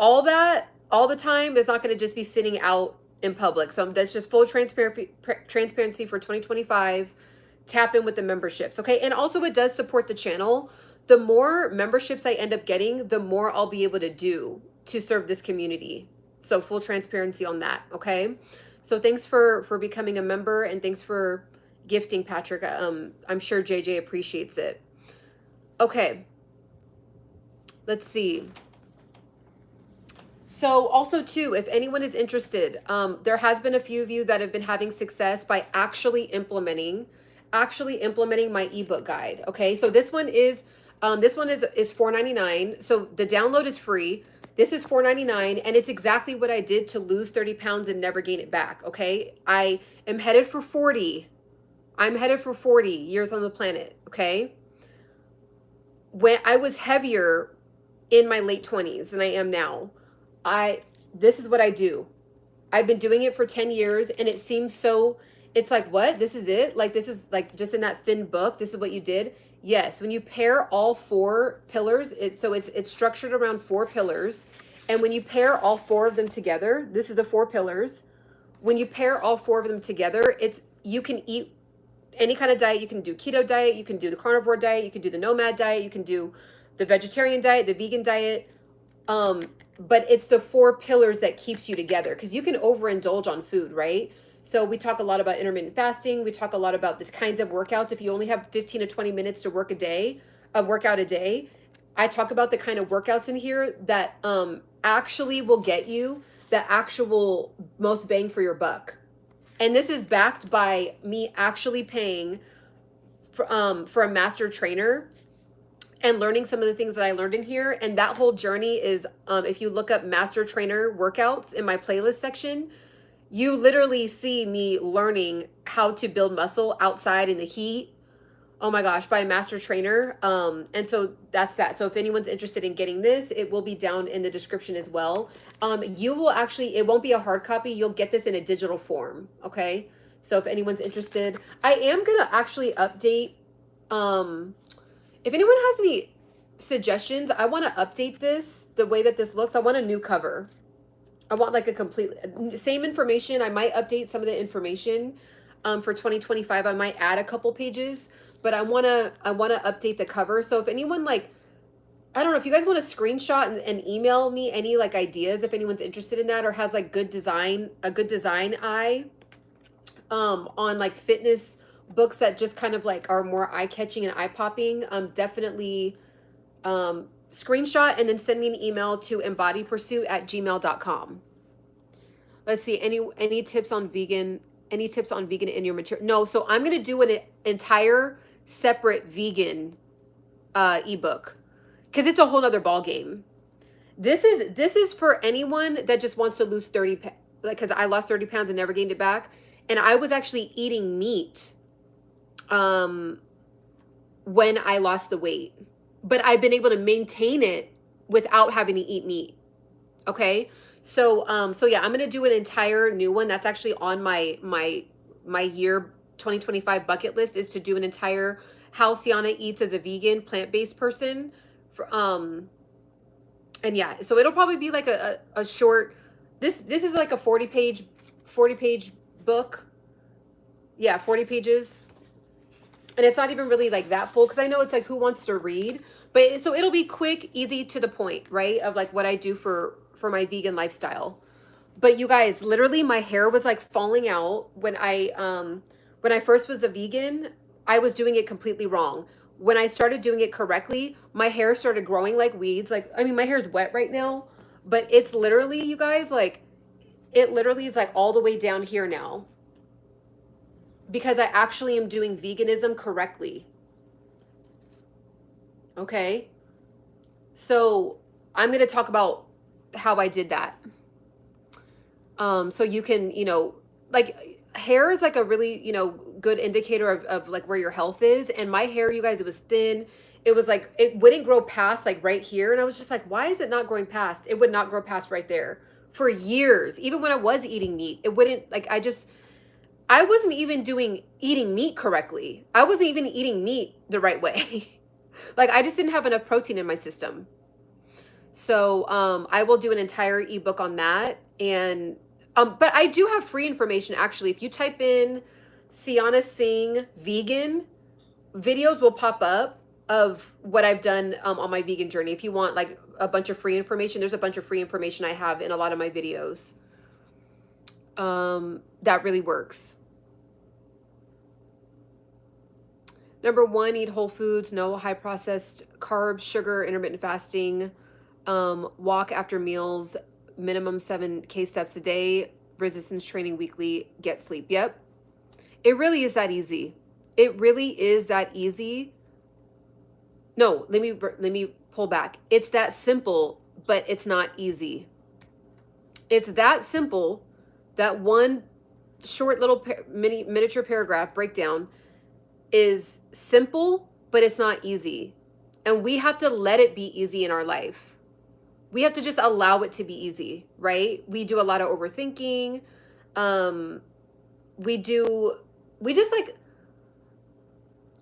[SPEAKER 1] all the time is not going to just be sitting out in public. So that's just full transparency for 2025. Tap in with the memberships. Okay. And also it does support the channel. The more memberships I end up getting, the more I'll be able to do to serve this community. So full transparency on that. Okay. So thanks for becoming a member, and thanks for gifting, Patrick. I'm sure JJ appreciates it. Okay. Let's see. So also too, if anyone is interested, there has been a few of you that have been having success by actually implementing my ebook guide. Okay. So this one is $4.99. So the download is free. This is $4.99, and it's exactly what I did to lose 30 pounds and never gain it back. Okay. I am headed for 40. I'm headed for 40 years on the planet. Okay. When I was heavier in my late 20s than I am now, this is what I do. I've been doing it for 10 years and it seems so, it's like, what? This is it? Like, this is like just in that thin book, this is what you did? Yes, when you pair all 4 pillars, it's structured around 4 pillars. And when you pair all 4 of them together, this is the 4 pillars. When you pair all 4 of them together, you can eat any kind of diet. You can do keto diet, you can do the carnivore diet, you can do the nomad diet, you can do the vegetarian diet, the vegan diet. But it's the 4 pillars that keeps you together, because you can overindulge on food, right? So we talk a lot about intermittent fasting. We talk a lot about the kinds of workouts. If you only have 15 to 20 minutes to work out a day, I talk about the kind of workouts in here that actually will get you the actual most bang for your buck. And this is backed by me actually paying for a master trainer and learning some of the things that I learned in here. And that whole journey is, if you look up master trainer workouts in my playlist section, you literally see me learning how to build muscle outside in the heat. Oh my gosh, by a master trainer. And so that's that. So if anyone's interested in getting this, it will be down in the description as well. You will actually, it won't be a hard copy. You'll get this in a digital form. Okay. So if anyone's interested, I am going to actually update, if anyone has any suggestions, I want to update this, the way that this looks. I want a new cover. I want like a complete, same information. I might update some of the information for 2025. I might add a couple pages, but I want to update the cover. So if anyone like, I don't know, if you guys want to screenshot and email me any like ideas, if anyone's interested in that or has like a good design eye on like fitness books that just kind of like are more eye-catching and eye-popping, definitely screenshot and then send me an email to embodypursuit@gmail.com. Let's see, any tips on vegan in your material? No, so I'm going to do an entire separate vegan ebook, because it's a whole nother ball game. This is for anyone that just wants to lose 30 pounds, like, because I lost 30 pounds and never gained it back. And I was actually eating meat when I lost the weight, but I've been able to maintain it without having to eat meat. Okay. So yeah, I'm going to do an entire new one. That's actually on my year 2025 bucket list, is to do an entire how Ciana eats as a vegan plant-based person. And yeah, so it'll probably be like a short, this is like a 40 page book. Yeah. 40 pages. And it's not even really like that full, because I know it's like, who wants to read? But so it'll be quick, easy, to the point, right? Of like what I do for my vegan lifestyle. But you guys, literally my hair was like falling out when I first was a vegan. I was doing it completely wrong. When I started doing it correctly, my hair started growing like weeds. Like, I mean, my hair is wet right now, but it's literally, you guys, like, it literally is like all the way down here now, because I actually am doing veganism correctly. Okay. So I'm going to talk about how I did that. So you can, like, hair is like a really, good indicator of like where your health is. And my hair, you guys, it was thin. It was like, it wouldn't grow past like right here. And I was just like, why is it not growing past? It would not grow past right there for years. Even when I was eating meat, it wouldn't, like, I wasn't even eating meat correctly. I wasn't even eating meat the right way. Like, I just didn't have enough protein in my system. So I will do an entire ebook on that. And but I do have free information, actually. If you type in Ciana Singh vegan, videos will pop up of what I've done on my vegan journey. If you want like a bunch of free information, there's a bunch of free information I have in a lot of my videos. That really works. Number 1, eat whole foods, no high processed carbs, sugar, intermittent fasting, walk after meals, minimum 7K steps a day, resistance training weekly, get sleep. Yep. It really is that easy. It really is that easy. No, let me pull back. It's that simple, but it's not easy. It's that simple. That one short little miniature paragraph breakdown is simple, but it's not easy. And we have to let it be easy in our life. We have to just allow it to be easy, right? We do a lot of overthinking. Um, we just like,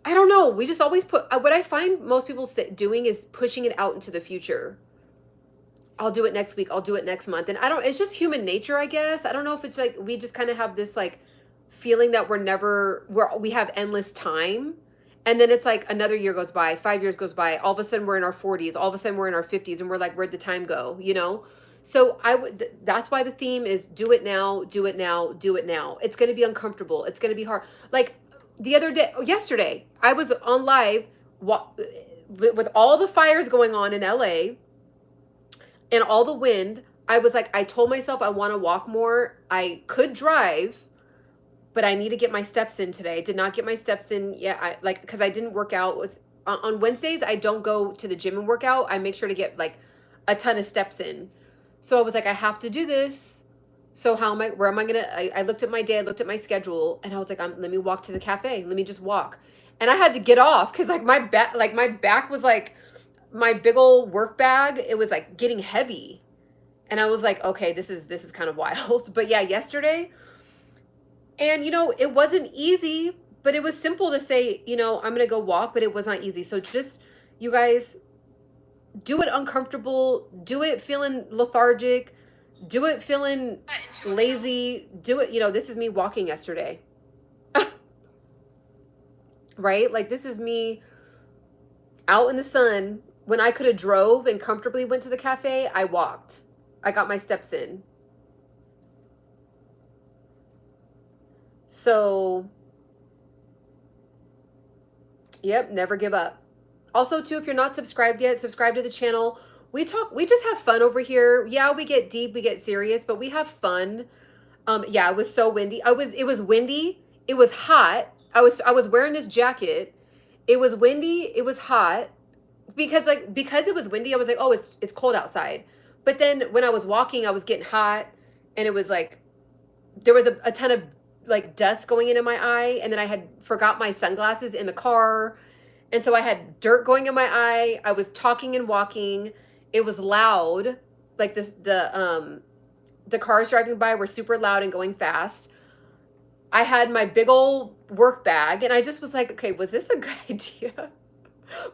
[SPEAKER 1] I don't know. We just always put, what I find most people doing is pushing it out into the future. I'll do it next week. I'll do it next month. And I don't, it's just human nature, I guess. I don't know if it's like, we just kind of have this like feeling that we have endless time. And then it's like another year goes by, 5 years goes by. All of a sudden we're in our 40s. All of a sudden we're in our 50s and we're like, where'd the time go? You know? So that's why the theme is do it now, do it now, do it now. It's going to be uncomfortable. It's going to be hard. Like yesterday, I was on live with all the fires going on in LA and all the wind. I was like, I told myself I want to walk more. I could drive, but I need to get my steps in today. I did not get my steps in yet. Because I didn't work out. On Wednesdays, I don't go to the gym and work out. I make sure to get like a ton of steps in. So I was like, I have to do this. So where am I going to, I looked at my day, I looked at my schedule, and I was like, let me walk to the cafe. Let me just walk. And I had to get off because like my back was like, my big old work bag, it was like getting heavy. And I was like, okay, this is kind of wild. But yeah, yesterday, and it wasn't easy, but it was simple to say, I'm going to go walk, but it was not easy. So just, you guys, do it uncomfortable, do it feeling lethargic, do it feeling lazy, do it, this is me walking yesterday. Right? Like this is me out in the sun. When I could have drove and comfortably went to the cafe, I walked. I got my steps in. So, yep, never give up. Also, too, if you're not subscribed yet, subscribe to the channel. We just have fun over here. Yeah, we get deep, we get serious, but we have fun. Yeah, it was so windy. It was windy. It was hot. I was wearing this jacket. It was windy. It was hot. Because it was windy, I was like, oh, it's cold outside. But then when I was walking, I was getting hot, and it was like there was a ton of like dust going into my eye, and then I had forgot my sunglasses in the car, and so I had dirt going in my eye. I was talking and walking. It was loud, like the cars driving by were super loud and going fast. I had my big old work bag, and I just was like, okay, was this a good idea?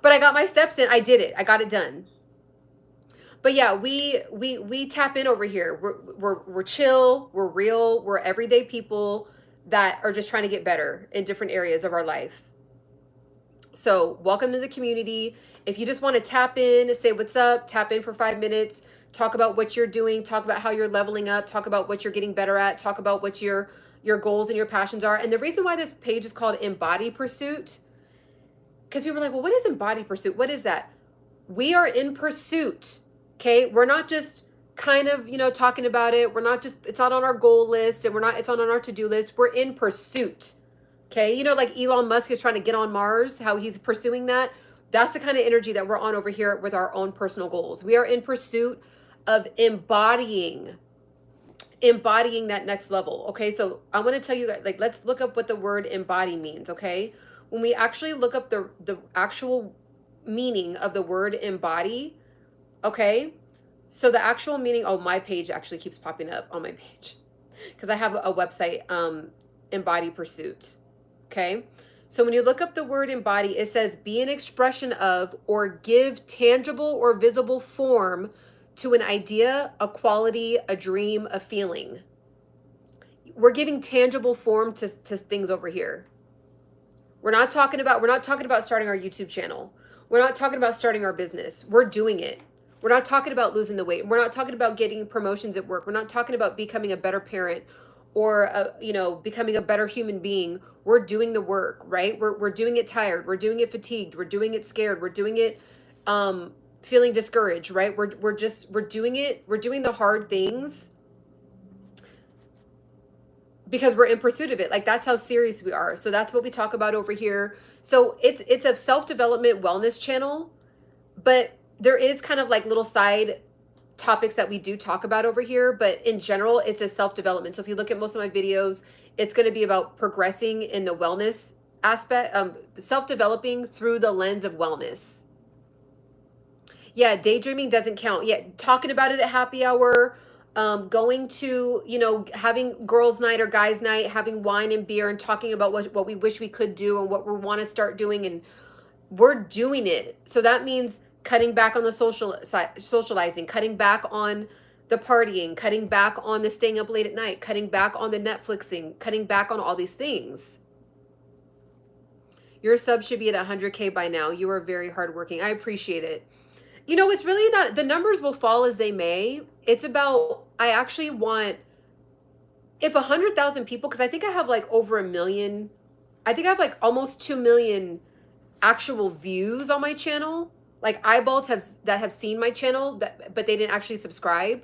[SPEAKER 1] But I got my steps in. I did it. I got it done. But yeah, we tap in over here. We're chill. We're real. We're everyday people that are just trying to get better in different areas of our life. So welcome to the community. If you just want to tap in, say what's up, tap in for 5 minutes, talk about what you're doing, talk about how you're leveling up, talk about what you're getting better at, talk about what your goals and your passions are. And the reason why this page is called Embody Pursuit, because people are like, well, what is Embody Pursuit? What is that? We are in pursuit, okay? We're not just kind of, talking about it. We're not just, it's not on our goal list, and it's not on our to-do list. We're in pursuit, okay? Like Elon Musk is trying to get on Mars, how he's pursuing that. That's the kind of energy that we're on over here with our own personal goals. We are in pursuit of embodying that next level, okay? So I want to tell you guys, like, let's look up what the word embody means, okay? When we actually look up the actual meaning of the word embody, okay? So the actual meaning, oh, my page actually keeps popping up on my page because I have a website, Embody Pursuit, okay? So when you look up the word embody, it says be an expression of or give tangible or visible form to an idea, a quality, a dream, a feeling. We're giving tangible form to things over here. We're not talking about starting our YouTube channel. We're not talking about starting our business. We're doing it. We're not talking about losing the weight. We're not talking about getting promotions at work. We're not talking about becoming a better parent or becoming a better human being. We're doing the work, right? We're doing it tired. We're doing it fatigued. We're doing it scared. We're doing it feeling discouraged, right? We're doing it. We're doing the hard things because we're in pursuit of it. Like, that's how serious we are. So that's what we talk about over here. So it's a self-development wellness channel, but there is kind of like little side topics that we do talk about over here. But in general, it's a self-development. So if you look at most of my videos, it's going to be about progressing in the wellness aspect, self-developing through the lens of wellness. Yeah, daydreaming doesn't count. Yeah, talking about it at happy hour, going to, having girls' night or guys' night, having wine and beer and talking about what we wish we could do and what we want to start doing, and we're doing it. So that means cutting back on the socializing, cutting back on the partying, cutting back on the staying up late at night, cutting back on the Netflixing, cutting back on all these things. Your sub should be at 100K by now. You are very hardworking. I appreciate it. It's really not, the numbers will fall as they may. It's about, I actually want, if 100,000 people, because I think I have like over 1 million, I think I have like almost 2 million actual views on my channel, like eyeballs that have seen my channel, but they didn't actually subscribe.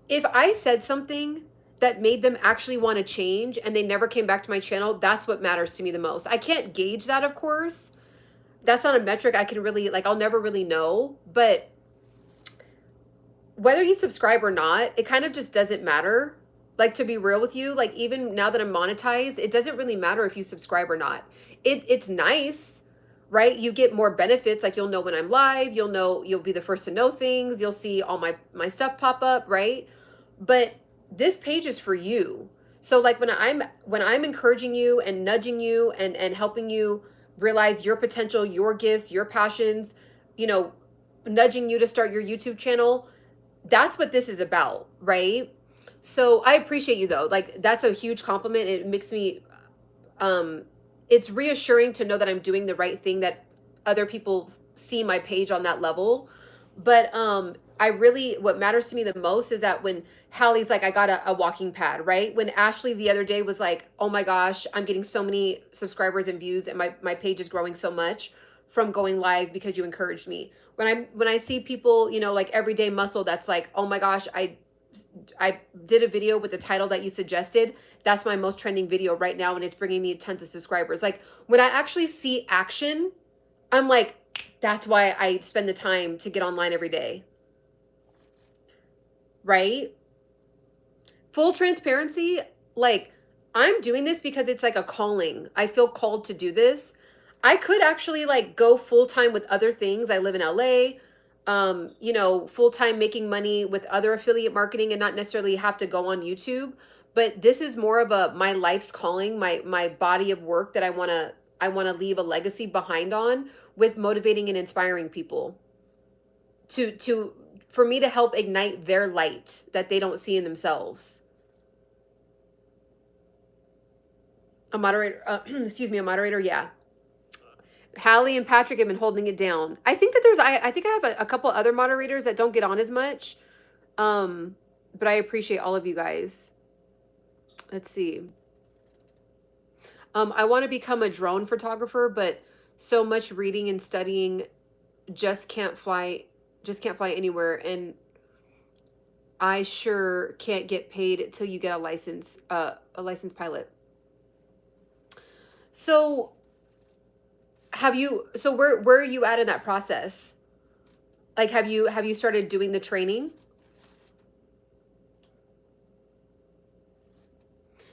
[SPEAKER 1] If I said something that made them actually want to change and they never came back to my channel, that's what matters to me the most. I can't gauge that, of course. That's not a metric I can really, like, I'll never really know. But whether you subscribe or not, it kind of just doesn't matter. Like, to be real with you, like, even now that I'm monetized, it doesn't really matter if you subscribe or not. It's nice, right? You get more benefits. Like, you'll know when I'm live, you'll be the first to know things, you'll see all my stuff pop up, right? But this page is for you. So like when I'm encouraging you and nudging you and helping you realize your potential, your gifts, your passions, nudging you to start your YouTube channel, that's what this is about, right? So I appreciate you though. Like, that's a huge compliment. It makes me it's reassuring to know that I'm doing the right thing, that other people see my page on that level. But what matters to me the most is that when Hallie's like, I got a walking pad, right? When Ashley the other day was like, oh my gosh, I'm getting so many subscribers and views and my page is growing so much from going live because you encouraged me. When I see people, like Everyday Muscle, that's like, oh my gosh, I did a video with the title that you suggested. That's my most trending video right now, and it's bringing me tons of subscribers. Like, when I actually see action, I'm like, that's why I spend the time to get online every day. Right? Full transparency, like, I'm doing this because it's like a calling. I feel called to do this. I could actually like go full-time with other things. I live in LA, full-time making money with other affiliate marketing and not necessarily have to go on YouTube. But this is more of my life's calling, my body of work that I want to leave a legacy behind on, with motivating and inspiring people for me to help ignite their light that they don't see in themselves. A moderator, excuse me, a moderator. Yeah. Hallie and Patrick have been holding it down. I think that I think I have a couple other moderators that don't get on as much. But I appreciate all of you guys. Let's see. I want to become a drone photographer, but so much reading and studying, just can't fly anywhere. And I sure can't get paid till you get a licensed pilot. So where are you at in that process? Like, have you started doing the training?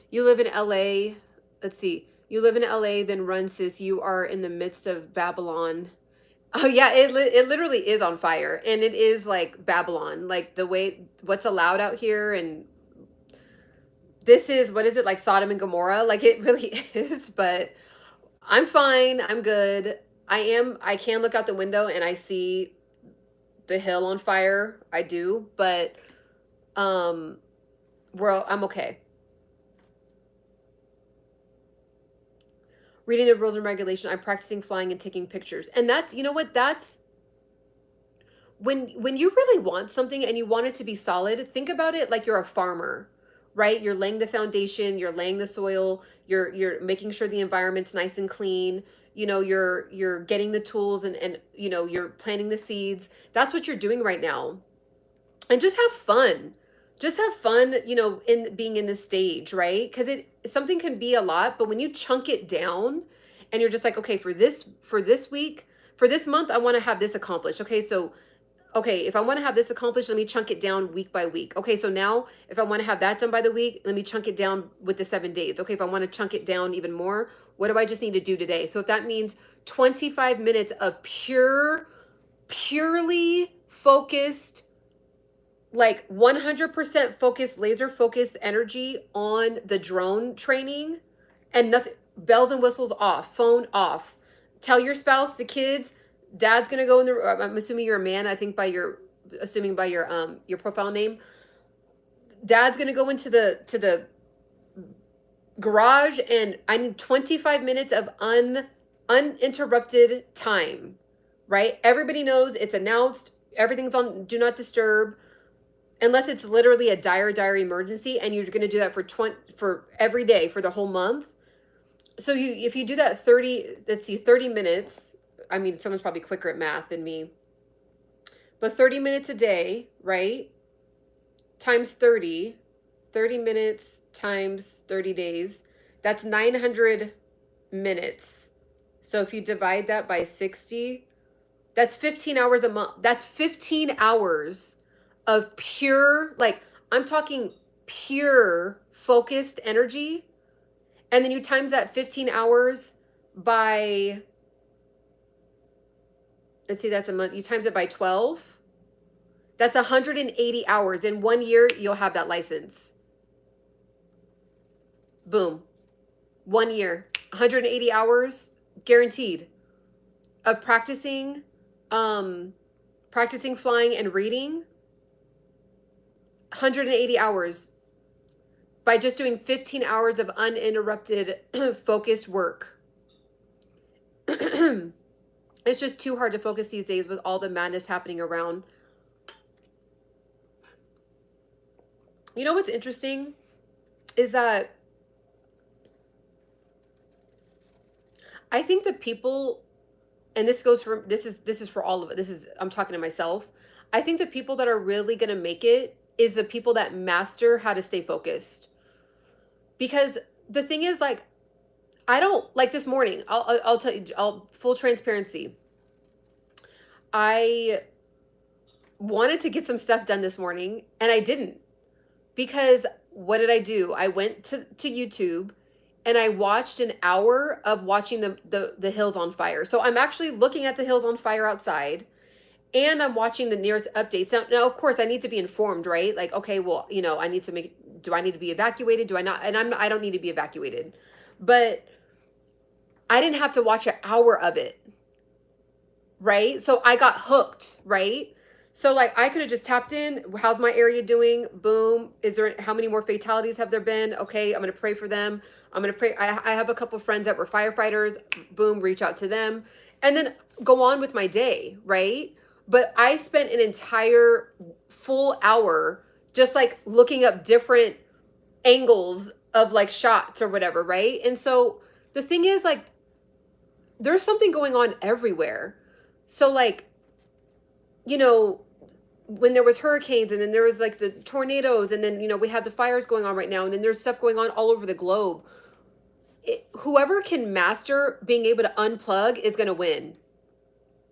[SPEAKER 1] You live in LA. Let's see. You live in LA, then run, sis. You are in the midst of Babylon. Oh yeah, it literally is on fire, and it is like Babylon, like what's allowed out here, and this is, what is it, like Sodom and Gomorrah? Like, it really is. But I'm fine. I'm good. I can look out the window and I see the hill on fire. I do, but I'm okay. Reading the rules and regulation. I'm practicing flying and taking pictures. And that's, that's when you really want something and you want it to be solid, think about it like you're a farmer, right? You're laying the foundation, you're laying the soil, you're making sure the environment's nice and clean. You're getting the tools and you're planting the seeds. That's what you're doing right now. And just have fun. Just have fun, in being in this stage, right? Because something can be a lot, but when you chunk it down and you're just like, okay, for this week, for this month, I want to have this accomplished. Okay, if I want to have this accomplished, let me chunk it down week by week. Okay, so now if I want to have that done by the week, let me chunk it down with the 7 days. Okay, if I want to chunk it down even more, what do I just need to do today? So if that means 25 minutes of purely focused, like 100% focused, laser focused energy on the drone training, and nothing, bells and whistles off, phone off. Tell your spouse, the kids, dad's gonna go in the, I'm assuming you're a man, I think by your, assuming by your profile name, dad's gonna go into the garage, and I need 25 minutes of uninterrupted time, right? Everybody knows it's announced, everything's on do not disturb, unless it's literally a dire emergency, and you're going to do that for every day for the whole month. So if you do that 30 minutes, I mean, someone's probably quicker at math than me, but 30 minutes a day, right? Times 30 minutes times 30 days, that's 900 minutes. So if you divide that by 60, that's 15 hours a month. That's 15 hours of pure, like, I'm talking pure focused energy. And then you times that 15 hours by, let's see, that's a month. You times it by 12. That's 180 hours. In 1 year, you'll have that license. Boom. 1 year, 180 hours guaranteed of practicing flying and reading. 180 hours by just doing 15 hours of uninterrupted focused work. It's just too hard to focus these days with all the madness happening around. You know what's interesting is that I think the people, and this goes for, this is for all of it. I'm talking to myself. I think the people that are really going to make it is the people that master how to stay focused. Because the thing is, like, I don't, like this morning, I'll tell you, full transparency. I wanted to get some stuff done this morning and I didn't, because what did I do? I went to YouTube and I watched an hour of watching the hills on fire. So I'm actually looking at the hills on fire outside, and I'm watching the nearest updates. Now, of course, I need to be informed, right? Like, okay, well, you know, I need to make, do I need to be evacuated? Do I not? And I don't need to be evacuated. But I didn't have to watch an hour of it, right? So I got hooked, right? So like I could have just tapped in, how's my area doing? Boom. How many more fatalities have there been? Okay, I'm going to pray for them. I'm going to pray. I have a couple friends that were firefighters. Boom, reach out to them. And then go on with my day, right? But I spent an entire full hour just like looking up different angles of like shots or whatever, right? And so the thing is, like, there's something going on everywhere. So like, you know, when there was hurricanes, and then there was like the tornadoes, and then, you know, we have the fires going on right now, and then there's stuff going on all over the globe. Whoever can master being able to unplug is going to win.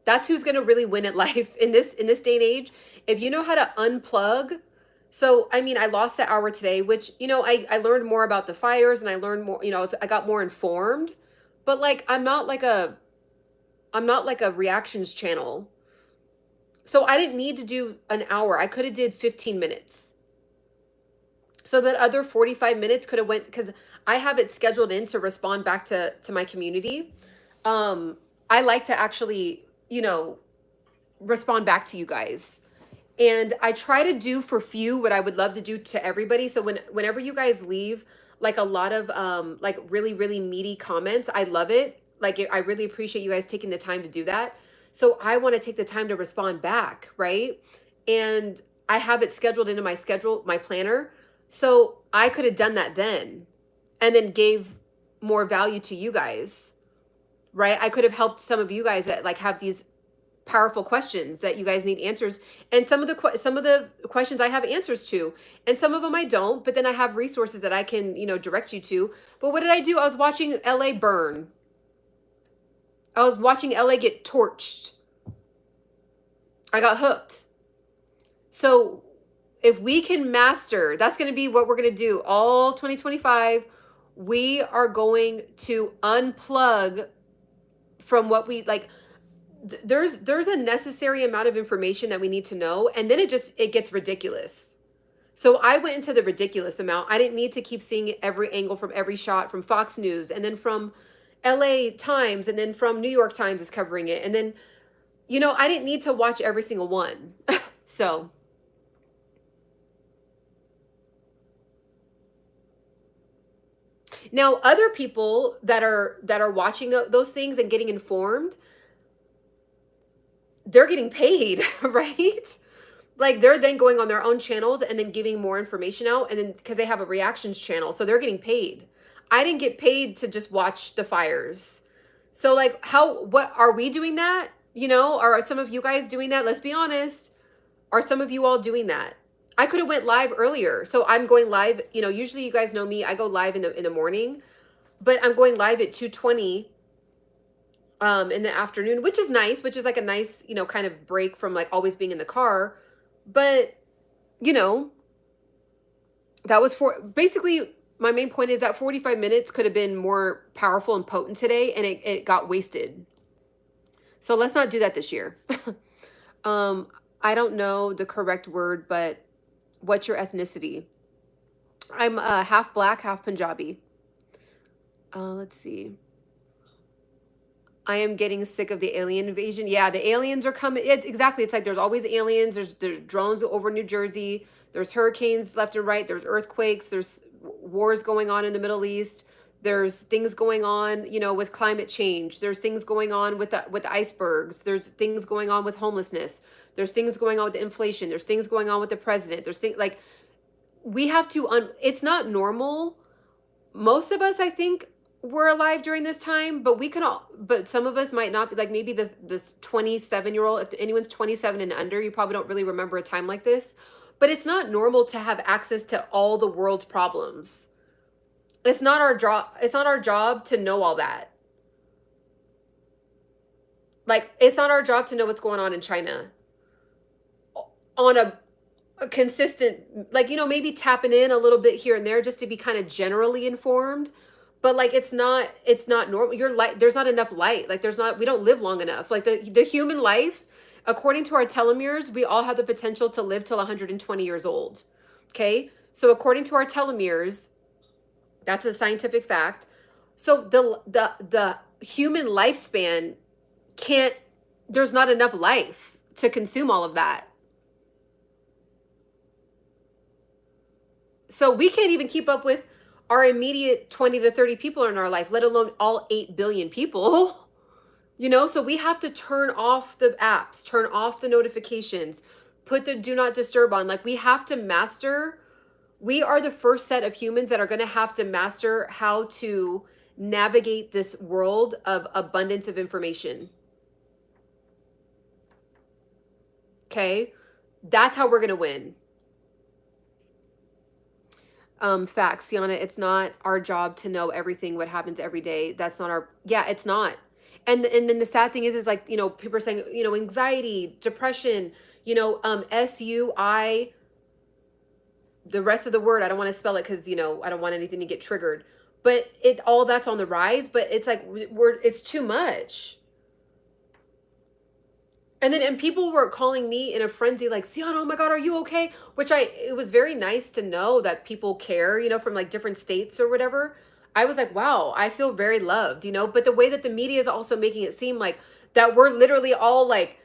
[SPEAKER 1] That's who's going to really win at life in this day and age. If you know how to unplug. So, I mean, I lost an hour today, which, you know, I learned more about the fires, and I learned more, you know, I got more informed, but like, I'm not like a reactions channel. So I didn't need to do an hour. I could have did 15 minutes. So that other 45 minutes could have went, because I have it scheduled in to respond back to my community. I like to actually, you know, respond back to you guys. And I try to do for few what I would love to do to everybody. So whenever you guys leave like a lot of like really, really meaty comments, I love it. Like, I really appreciate you guys taking the time to do that. So I want to take the time to respond back, right? And I have it scheduled into my schedule, my planner. So I could have done that then, and then gave more value to you guys, right? I could have helped some of you guys that like have these powerful questions that you guys need answers. And some of the questions I have answers to, and some of them I don't, but then I have resources that I can, you know, direct you to. But what did I do? I was watching LA burn. I was watching LA get torched. I got hooked. So if we can master, that's going to be what we're going to do all 2025. We are going to unplug from what we like. there's a necessary amount of information that we need to know, and then it gets ridiculous. So I went into the ridiculous amount. I didn't need to keep seeing every angle from every shot from Fox News, and then from LA Times, and then from New York Times is covering it. And then, I didn't need to watch every single one. So now other people that are watching those things and getting informed, they're getting paid, right? Like they're then going on their own channels and then giving more information out, and then because they have a reactions channel, so they're getting paid. I didn't get paid to just watch the fires. So like what are we doing that? Are some of you guys doing that? Let's be honest. Are some of you all doing that? I could have went live earlier. So I'm going live, usually you guys know me, I go live in the morning, but I'm going live at 2:20 in the afternoon, which is nice, which is like a nice, kind of break from like always being in the car. But, that was basically my main point is that 45 minutes could have been more powerful and potent today, and it got wasted. So let's not do that this year. I don't know the correct word, but what's your ethnicity? I'm half black, half Punjabi. Let's see. I am getting sick of the alien invasion. Yeah, the aliens are coming. It's like there's always aliens. There's drones over New Jersey. There's hurricanes left and right. There's earthquakes. There's wars going on in the Middle East. There's things going on, with climate change. There's things going on with the icebergs. There's things going on with homelessness. There's things going on with the inflation. There's things going on with the president. There's things like we have to. It's not normal. Most of us, I think, were alive during this time, but some of us might not be. Like maybe the 27-year-old, if anyone's 27 and under, you probably don't really remember a time like this. But it's not normal to have access to all the world's problems. It's not our job to know all that. Like it's not our job to know what's going on in China on a consistent, like, maybe tapping in a little bit here and there just to be kind of generally informed. But like it's not normal. There's not enough light. Like we don't live long enough. Like the human life, according to our telomeres, we all have the potential to live till 120 years old. Okay? So according to our telomeres, that's a scientific fact. So the human lifespan there's not enough life to consume all of that. So we can't even keep up with our immediate 20 to 30 people in our life, let alone all 8 billion people. So we have to turn off the apps, turn off the notifications, put the do not disturb on. Like we are the first set of humans that are going to have to master how to navigate this world of abundance of information. Okay? That's how we're going to win. Facts, Ciana, it's not our job to know everything, what happens every day. That's not it's not. And then the sad thing is like, people are saying, anxiety, depression, SUI, the rest of the word, I don't want to spell it because, I don't want anything to get triggered, but all that's on the rise, but it's like, it's too much. And people were calling me in a frenzy like, Ciana, oh my God, are you okay? It was very nice to know that people care, from like different states or whatever. I was like, wow, I feel very loved, but the way that the media is also making it seem like that we're literally all like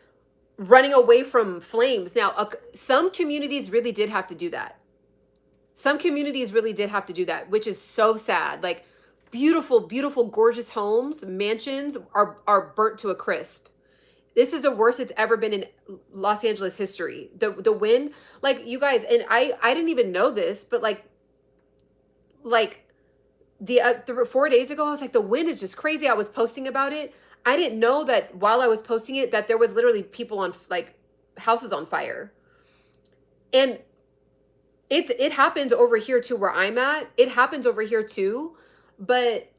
[SPEAKER 1] running away from flames. Now, some communities really did have to do that. Some communities really did have to do that, which is so sad. Like beautiful, beautiful, gorgeous homes, mansions are burnt to a crisp. This is the worst it's ever been in Los Angeles history. The wind, like you guys, and I didn't even know this, but like the 4 days ago, I was like, the wind is just crazy. I was posting about it. I didn't know that while I was posting it, that there was literally people on like houses on fire. And it happens over here too, where I'm at. It happens over here too, but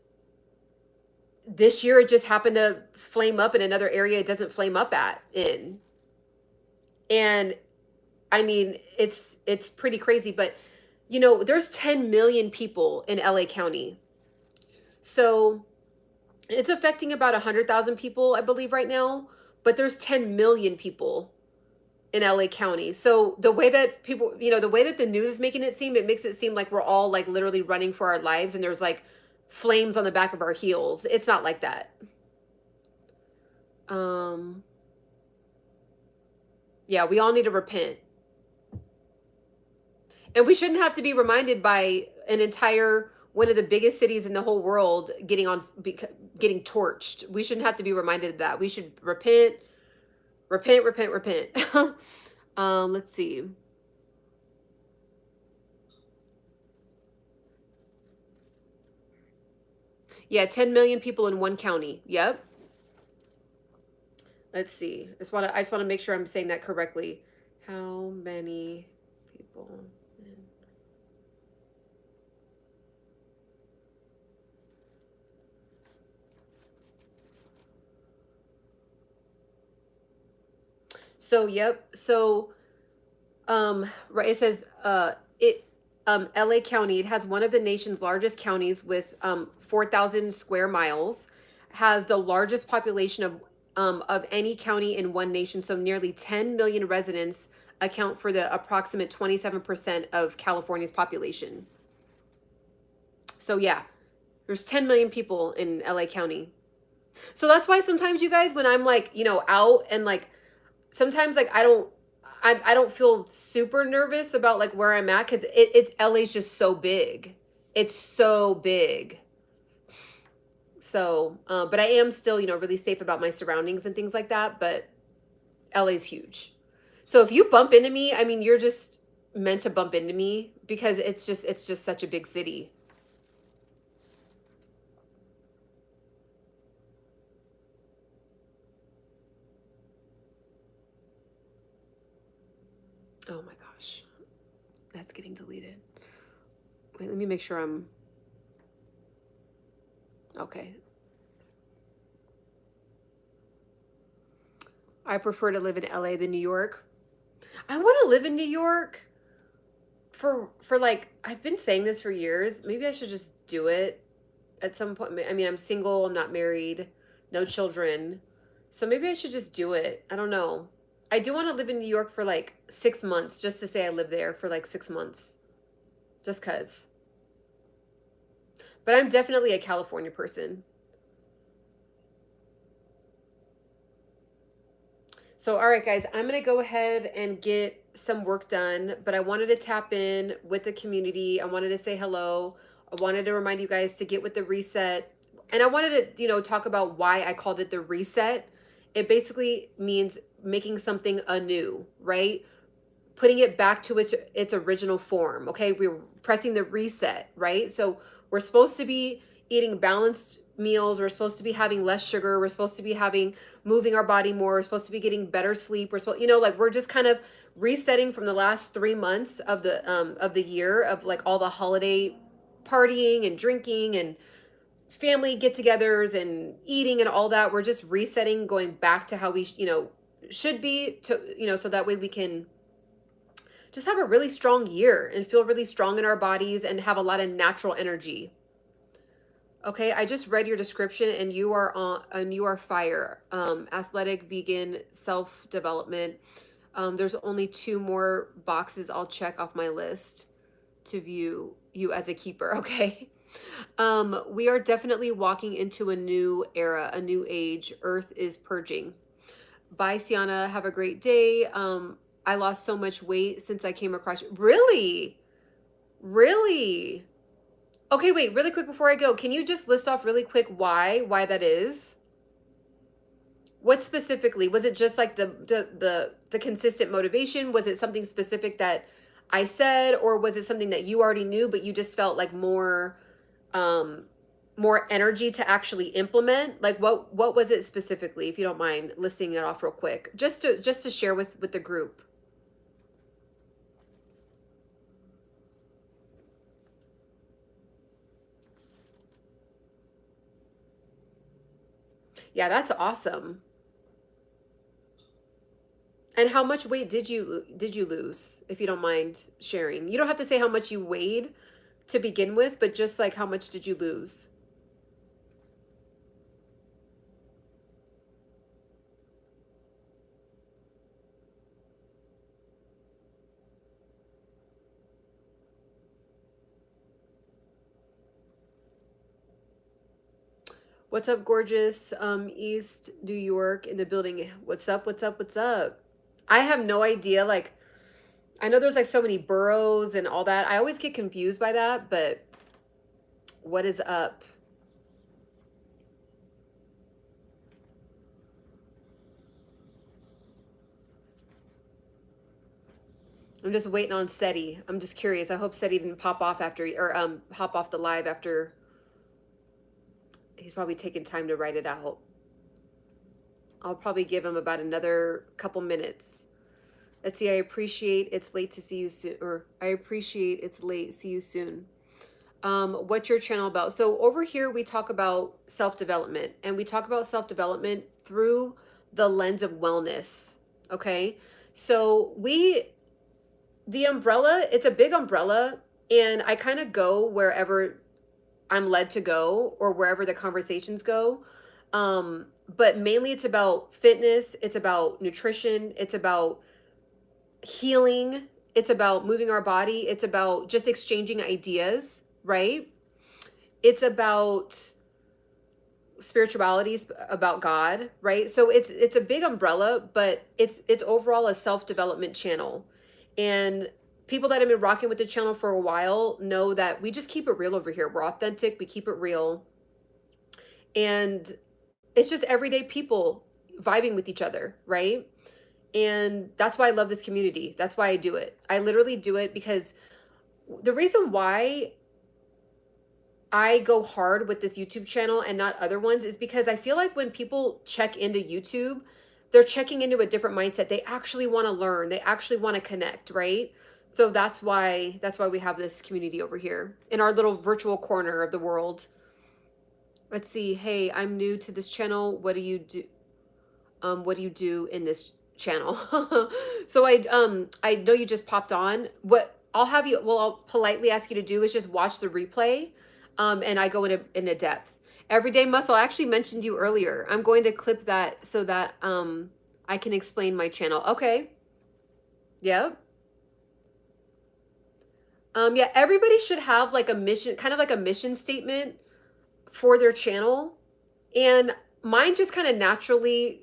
[SPEAKER 1] this year it just happened to flame up in another area it doesn't flame up in. And I mean, it's pretty crazy, but there's 10 million people in LA County. So it's affecting about 100,000 people, I believe right now, but there's 10 million people in LA County. So the way that people, the way that the news is making it seem, it makes it seem like we're all like literally running for our lives and there's like flames on the back of our heels. It's not like that. Yeah, we all need to repent. And we shouldn't have to be reminded by an entire one of the biggest cities in the whole world getting torched. We shouldn't have to be reminded of that. We should repent, repent, repent, repent. Let's see. Yeah, 10 million people in one county. Yep. Let's see. I just want to make sure I'm saying that correctly. How many people? So, yep. So, right, it says LA County, it has one of the nation's largest counties with 4,000 square miles, has the largest population of any county in one nation. So nearly 10 million residents account for the approximate 27% of California's population. So yeah, there's 10 million people in LA County. So that's why sometimes you guys, when I'm like, out and like, sometimes like I don't feel super nervous about like where I'm at because it's LA's just so big. It's so big. So, but I am still, really safe about my surroundings and things like that. But LA's huge. So if you bump into me, I mean, you're just meant to bump into me because it's just such a big city. Oh my gosh. That's getting deleted. Wait, let me make sure I'm okay. I prefer to live in LA than New York. I want to live in New York for like I've been saying this for years. Maybe I should just do it at some point. I mean, I'm single, I'm not married, no children. So maybe I should just do it. I don't know. I do want to live in New York for like 6 months just to say I live there for like 6 months. Just cuz. But I'm definitely a California person. So, all right, guys, I'm going to go ahead and get some work done, but I wanted to tap in with the community. I wanted to say hello. I wanted to remind you guys to get with the reset. And I wanted to, talk about why I called it the reset. It basically means making something anew, right? Putting it back to its original form. Okay, we're pressing the reset, right? So we're supposed to be eating balanced meals. We're supposed to be having less sugar. We're supposed to be moving our body more. We're supposed to be getting better sleep. We're supposed, like we're just kind of resetting from the last 3 months of the year of like all the holiday partying and drinking and family get-togethers and eating and all that. We're just resetting, going back to how we should be to so that way we can just have a really strong year and feel really strong in our bodies and have a lot of natural energy. Okay, I just read your description and you are fire. Athletic, vegan, self-development. There's only 2 more boxes I'll check off my list to view you as a keeper, okay? We are definitely walking into a new era, a new age. Earth is purging. Bye, Ciana. Have a great day. I lost so much weight since I came across you. Really? Really? Okay, wait, really quick before I go, can you just list off really quick why that is? What specifically? Was it just like the consistent motivation? Was it something specific that I said, or was it something that you already knew but you just felt like more energy to actually implement? Like what was it specifically, if you don't mind listing it off real quick, just to share with the group? Yeah, that's awesome. And how much weight did you lose, if you don't mind sharing? You don't have to say how much you weighed to begin with, but just like how much did you lose? What's up, gorgeous? East New York in the building. What's up? What's up? What's up? I have no idea. Like, I know there's like so many boroughs and all that. I always get confused by that, but what is up? I'm just waiting on Seti. I'm just curious. I hope Seti didn't pop off after, or hop off the live after. He's probably taking time to write it out. I'll probably give him about another couple minutes. Let's see. I appreciate it's late to see you soon, or I appreciate it's late. See you soon. What's your channel about? So over here we talk about self-development, and we talk about self-development through the lens of wellness. Okay, so the umbrella, it's a big umbrella, and I kind of go wherever I'm led to go or wherever the conversations go. But mainly it's about fitness, it's about nutrition, it's about healing, it's about moving our body, it's about just exchanging ideas, right? It's about spirituality, about God, right? So it's a big umbrella, but it's overall a self-development channel. And people that have been rocking with the channel for a while know that we just keep it real over here. We're authentic, we keep it real. And it's just everyday people vibing with each other, right? And that's why I love this community. That's why I do it. I literally do it because the reason why I go hard with this YouTube channel and not other ones is because I feel like when people check into YouTube, they're checking into a different mindset. They actually want to learn. They actually want to connect, right? So that's why we have this community over here in our little virtual corner of the world. Let's see. Hey, I'm new to this channel. What do you do? What do you do in this channel? So I know you just popped on. What I'll politely ask you to do is just watch the replay. And I go into depth. Everyday muscle. I actually mentioned you earlier. I'm going to clip that so that I can explain my channel. Okay. Yep. Yeah, everybody should have like a mission, kind of like a mission statement for their channel. And mine just kind of naturally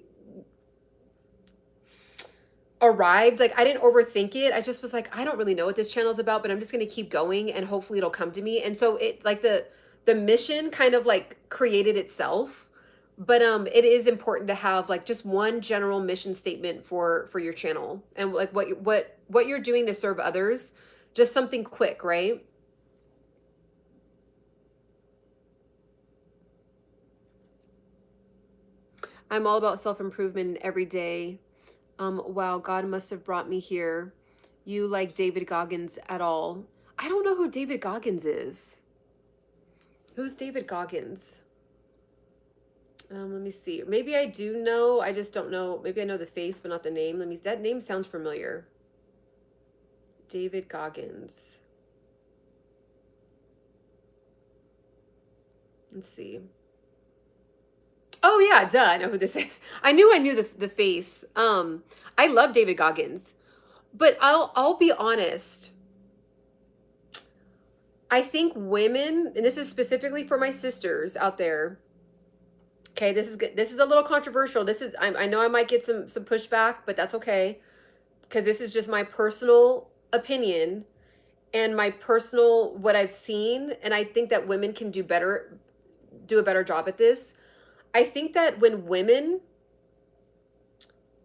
[SPEAKER 1] arrived. Like, I didn't overthink it. I just was like, I don't really know what this channel is about, but I'm just going to keep going and hopefully it'll come to me. And so it like the mission kind of like created itself. But it is important to have like just one general mission statement for your channel, and like what you're doing to serve others, just something quick, right? I'm all about self-improvement every day. Wow, God must have brought me here. You like David Goggins at all? I don't know who David Goggins is. Who's David Goggins? Let me see. Maybe I do know. I just don't know. Maybe I know the face, but not the name. That name sounds familiar. David Goggins. Let's see. Oh yeah, duh. I know who this is. I knew the face. I love David Goggins, but I'll be honest. I think women, and this is specifically for my sisters out there. Okay, this is good. This is a little controversial. I know I might get some pushback, but that's okay, because this is just my personal opinion and my personal what I've seen, and I think that women can do a better job at this. I think that when women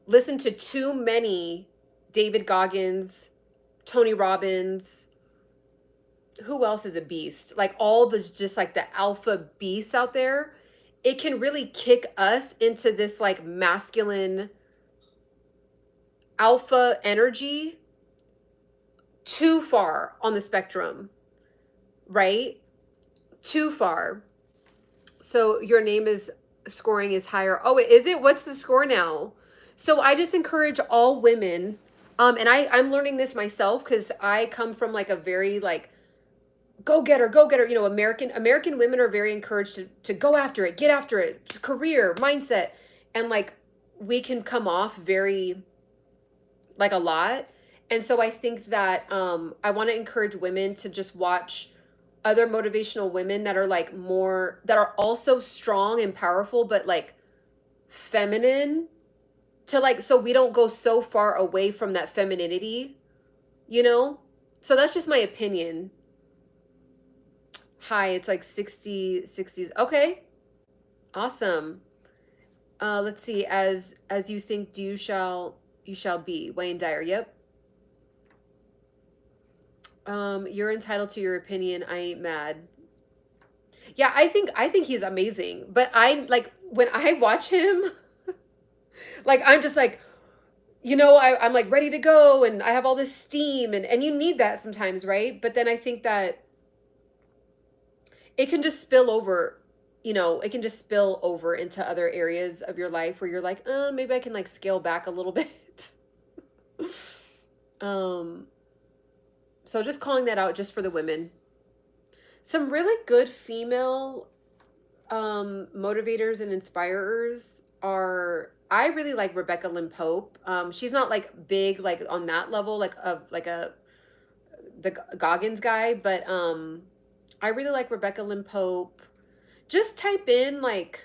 [SPEAKER 1] listen to too many David Goggins, Tony Robbins, who else is a beast? Like all the just like the alpha beasts out there, it can really kick us into this like masculine alpha energy too far on the spectrum, right? Too far. So your name is scoring is higher. Oh, is it? What's the score now? So I just encourage all women, and I'm learning this myself because I come from like a very like go getter. You know, American women are very encouraged to go after it, get after it, career, mindset, and like we can come off very like a lot. And so I think that I want to encourage women to just watch other motivational women that are like more, that are also strong and powerful, but like feminine, to like, so we don't go so far away from that femininity, you know? So that's just my opinion. Hi, it's like 60s. Okay. Awesome. Let's see. As you think, you shall be. Wayne Dyer. Yep. You're entitled to your opinion. I ain't mad. Yeah, I think he's amazing. But I like when I watch him, like I'm just like, I'm like ready to go and I have all this steam, and you need that sometimes, right? But then I think that it can just spill over, it can just spill over into other areas of your life where you're like, maybe I can like scale back a little bit. um so just calling that out just for the women. Some really good female motivators and inspirers are, I really like Rebecca Lynn Pope. She's not like big like on that level like of like the Goggins guy, but I really like Rebecca Lynn Pope. Just type in like,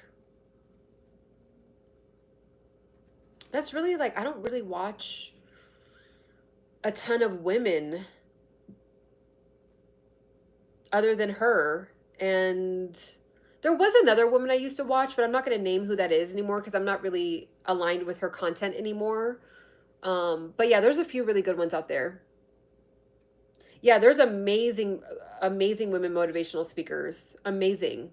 [SPEAKER 1] that's really like, I don't really watch a ton of women other than her. And there was another woman I used to watch, but I'm not going to name who that is anymore because I'm not really aligned with her content anymore. But yeah, there's a few really good ones out there. Yeah, there's amazing women motivational speakers. Amazing.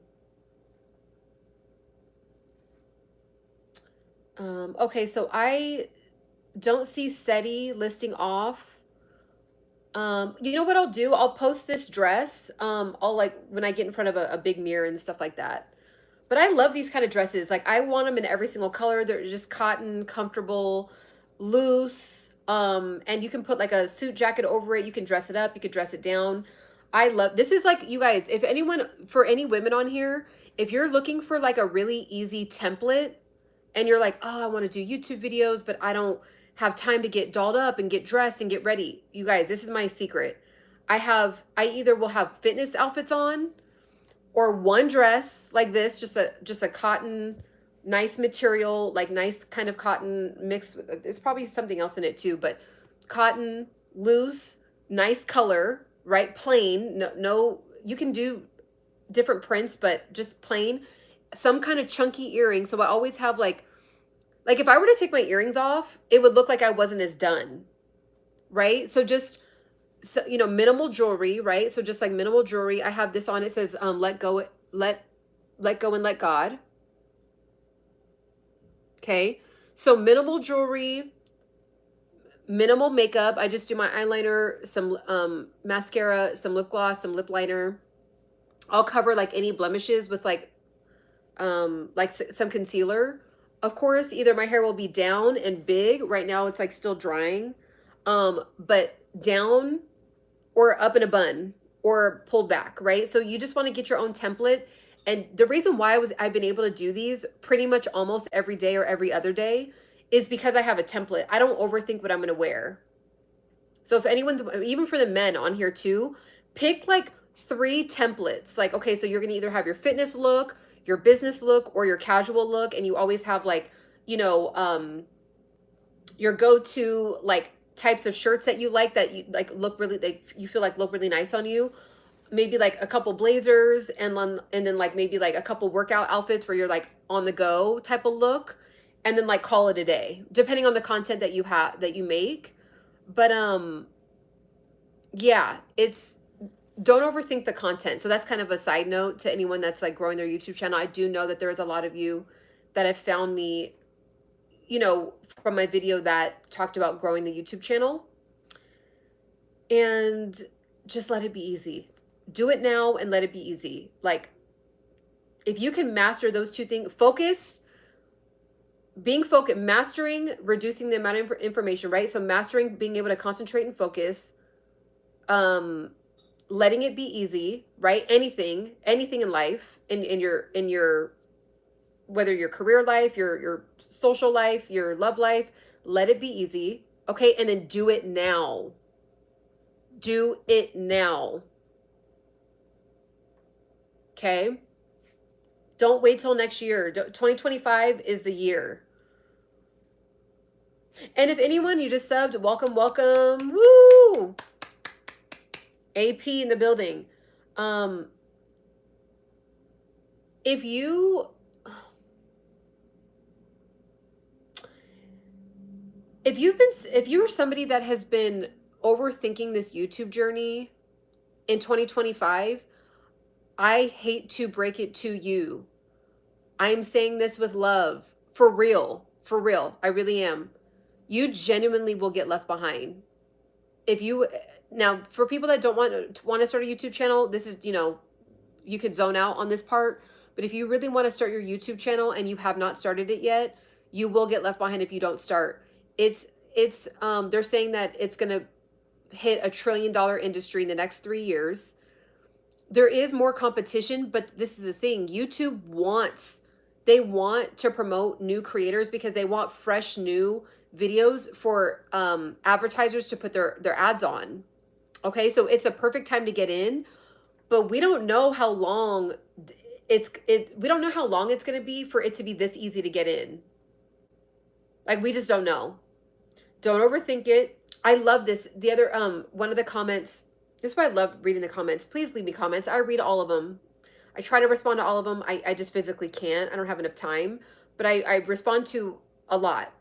[SPEAKER 1] Okay, so I don't see SETI listing off. You know what I'll do? I'll post this dress. I'll like when I get in front of a big mirror and stuff like that. But I love these kind of dresses. Like I want them in every single color. They're just cotton, comfortable, loose. And you can put like a suit jacket over it. You can dress it up. You can dress it down. I love, this is like, you guys, if anyone, for any women on here, if you're looking for like a really easy template and you're like, oh, I want to do YouTube videos, but I don't have time to get dolled up and get dressed and get ready. You guys, this is my secret. I either will have fitness outfits on or one dress like this, just a cotton, nice material, like nice kind of cotton mixed with, there's probably something else in it too, but cotton, loose, nice color, right? Plain, no, you can do different prints, but just plain, some kind of chunky earring. So I always have like if I were to take my earrings off, it would look like I wasn't as done, right? So just, so, minimal jewelry, right? So just like minimal jewelry. I have this on. It says, let go, let go and let God. Okay. So minimal jewelry, minimal makeup. I just do my eyeliner, some mascara, some lip gloss, some lip liner. I'll cover like any blemishes with like some concealer. Of course, either my hair will be down and big. Right now it's like still drying. But down or up in a bun or pulled back, right? So you just want to get your own template. And the reason why I've been able to do these pretty much almost every day or every other day is because I have a template. I don't overthink what I'm going to wear. So if anyone's, even for the men on here too, pick like 3 templates. Like, okay, so you're going to either have your fitness look, your business look, or your casual look. And you always have like, your go-to like types of shirts that you like, that you like look really, like you feel like look really nice on you. Maybe like a couple blazers and then like maybe like a couple workout outfits where you're like on the go type of look, and then like call it a day, depending on the content that you have that you make. But yeah, it's, don't overthink the content. So that's kind of a side note to anyone that's like growing their YouTube channel. I do know that there is a lot of you that have found me, from my video that talked about growing the YouTube channel. And just let it be easy. Do it now and let it be easy. Like, if you can master those 2 things, mastering, reducing the amount of information, right? So mastering, being able to concentrate and focus, letting it be easy, right? Anything in life, in your whether your career life, your social life, your love life, let it be easy. Okay. And then do it now. Do it now. Okay? Don't wait till next year. 2025 is the year. And if anyone, you just subbed, welcome, welcome. Woo! AP in the building. If you if you're somebody that has been overthinking this YouTube journey in 2025, I hate to break it to you. I'm saying this with love. For real. For real. I really am. You genuinely will get left behind. If you now, for people that don't want to start a YouTube channel, this is, you could zone out on this part, but if you really want to start your YouTube channel and you have not started it yet, you will get left behind if you don't start. It's they're saying that it's going to hit $1 trillion industry in the next 3 years. There is more competition, but this is the thing. YouTube they want to promote new creators because they want fresh new videos for advertisers to put their ads on. Okay, so it's a perfect time to get in, but we don't know how long we don't know how long it's going to be for it to be this easy to get in. Like, we just don't know. Don't overthink it. I love this. The other one of the comments, this is why I love reading the comments. Please leave me comments. I read all of them. I try to respond to all of them. I just physically can't. I don't have enough time, but I respond to a lot.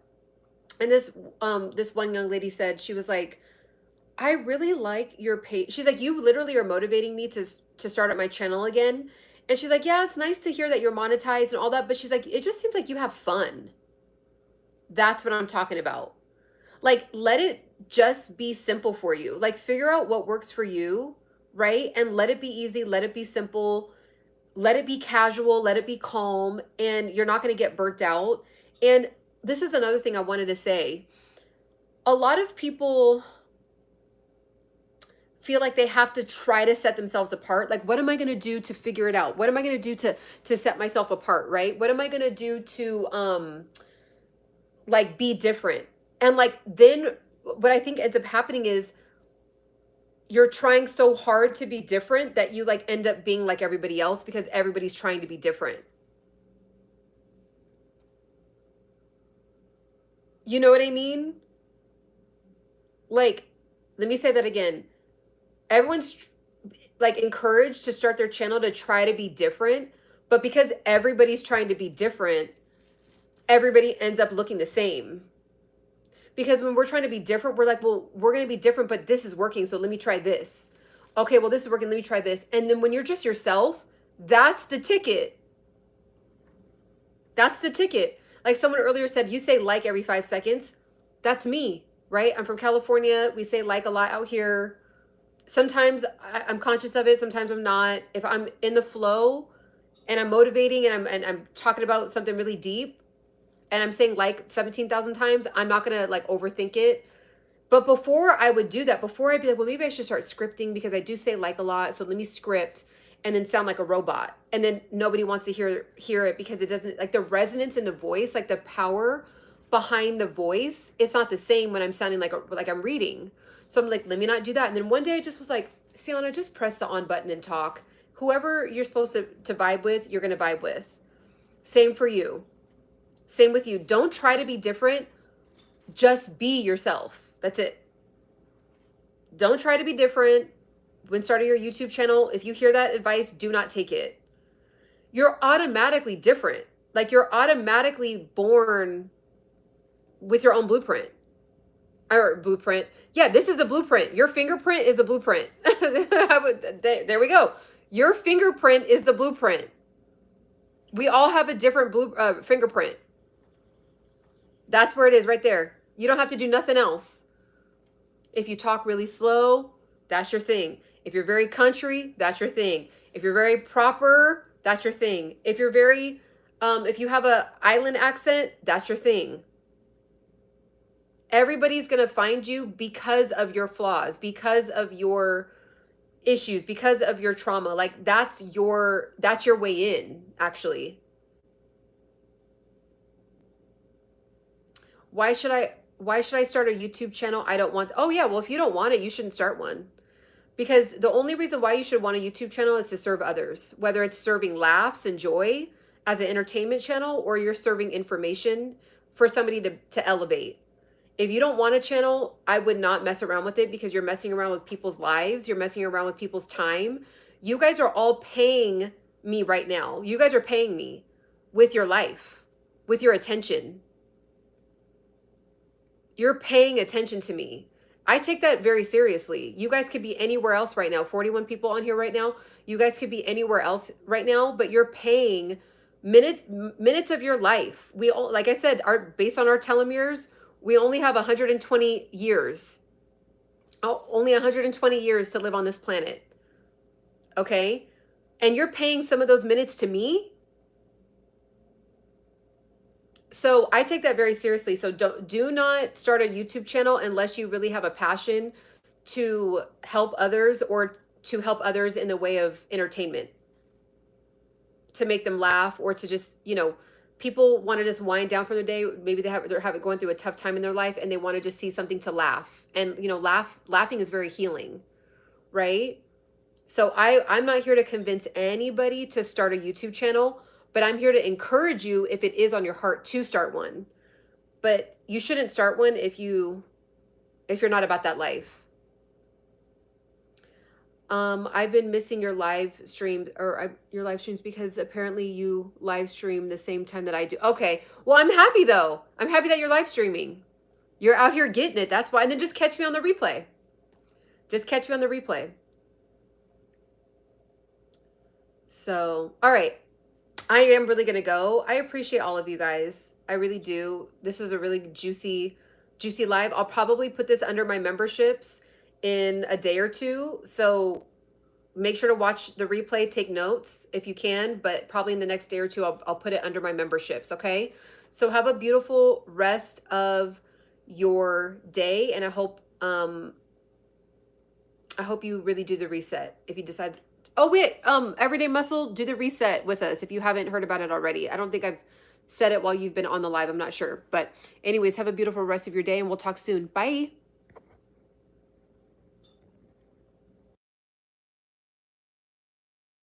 [SPEAKER 1] And this one young lady said, she was like, I really like your page. She's like, you literally are motivating me to start up my channel again. And she's like, yeah, it's nice to hear that you're monetized and all that, but she's like, it just seems like you have fun. That's what I'm talking about. Like, let it just be simple for you. Like, figure out what works for you, right? And let it be easy, let it be simple, let it be casual, let it be calm, and you're not going to get burnt out. And this is another thing I wanted to say. A lot of people feel like they have to try to set themselves apart. Like, what am I going to do to figure it out? What am I going to do to set myself apart, right? What am I going to do to like be different? And like, then what I think ends up happening is you're trying so hard to be different that you like end up being like everybody else because everybody's trying to be different. You know what I mean? Like, let me say that again. Everyone's like encouraged to start their channel to try to be different, but because everybody's trying to be different, everybody ends up looking the same. Because when we're trying to be different, we're like, well, we're going to be different, but this is working, so let me try this. Okay, well, this is working, let me try this. And then when you're just yourself, that's the ticket. That's the ticket. Like someone earlier said, you say like every 5 seconds. That's me, right? I'm from California. We say like a lot out here. Sometimes I'm conscious of it. Sometimes I'm not. If I'm in the flow and I'm motivating and I'm talking about something really deep and I'm saying like 17,000 times, I'm not going to like overthink it. But before I would do that, before I'd be like, well, maybe I should start scripting because I do say like a lot. So let me script and then sound like a robot. And then nobody wants to hear it because it doesn't, like the resonance in the voice, like the power behind the voice, it's not the same when I'm sounding like I'm reading. So I'm like, let me not do that. And then one day I just was like, Ciana, just press the on button and talk. Whoever you're supposed to vibe with, you're going to vibe with. Same for you. Same with you. Don't try to be different. Just be yourself. That's it. Don't try to be different when starting your YouTube channel. If you hear that advice, do not take it. You're automatically different. Like you're automatically born with your own blueprint. Or blueprint. Yeah, this is the blueprint. Your fingerprint is the blueprint. There we go. Your fingerprint is the blueprint. We all have a different fingerprint. That's where it is right there. You don't have to do nothing else. If you talk really slow, that's your thing. If you're very country, that's your thing. If you're very proper, that's your thing. If you're very, if you have a island accent, that's your thing. Everybody's going to find you because of your flaws, because of your issues, because of your trauma. Like that's your way in, actually. Why should I start a YouTube channel? I don't want, oh yeah, well, if you don't want it, you shouldn't start one. Because the only reason why you should want a YouTube channel is to serve others, whether it's serving laughs and joy as an entertainment channel or you're serving information for somebody to elevate. If you don't want a channel, I would not mess around with it because you're messing around with people's lives. You're messing around with people's time. You guys are all paying me right now. You guys are paying me with your life, with your attention. You're paying attention to me. I take that very seriously. You guys could be anywhere else right now. 41 people on here right now. You guys could be anywhere else right now, but you're paying minutes of your life. We all, like I said, based on our telomeres, we only have 120 years. Only 120 years to live on this planet. Okay? And you're paying some of those minutes to me? So I take that very seriously. So do not start a YouTube channel unless you really have a passion to help others or to help others in the way of entertainment, to make them laugh or to just, people want to just wind down from the day. Maybe they're going through a tough time in their life and they want to just see something to laugh. And, laughing is very healing, right? So I'm not here to convince anybody to start a YouTube channel, but I'm here to encourage you if it is on your heart to start one. But you shouldn't start one if you're not about that life. I've been missing your live streams your live streams because apparently you live stream the same time that I do. Okay. Well, I'm happy though. I'm happy that you're live streaming. You're out here getting it. That's why. And then just catch me on the replay. Just catch me on the replay. So, all right. I am really going to go. I appreciate all of you guys. I really do. This was a really juicy live. I'll probably put this under my memberships in a day or two. So make sure to watch the replay, take notes if you can, but probably in the next day or two, I'll put it under my memberships. Okay. So have a beautiful rest of your day. And I hope you really do the reset. If you decide, oh wait, Everyday Muscle, do the reset with us if you haven't heard about it already. I don't think I've said it while you've been on the live. I'm not sure. But anyways, have a beautiful rest of your day and we'll talk soon. Bye.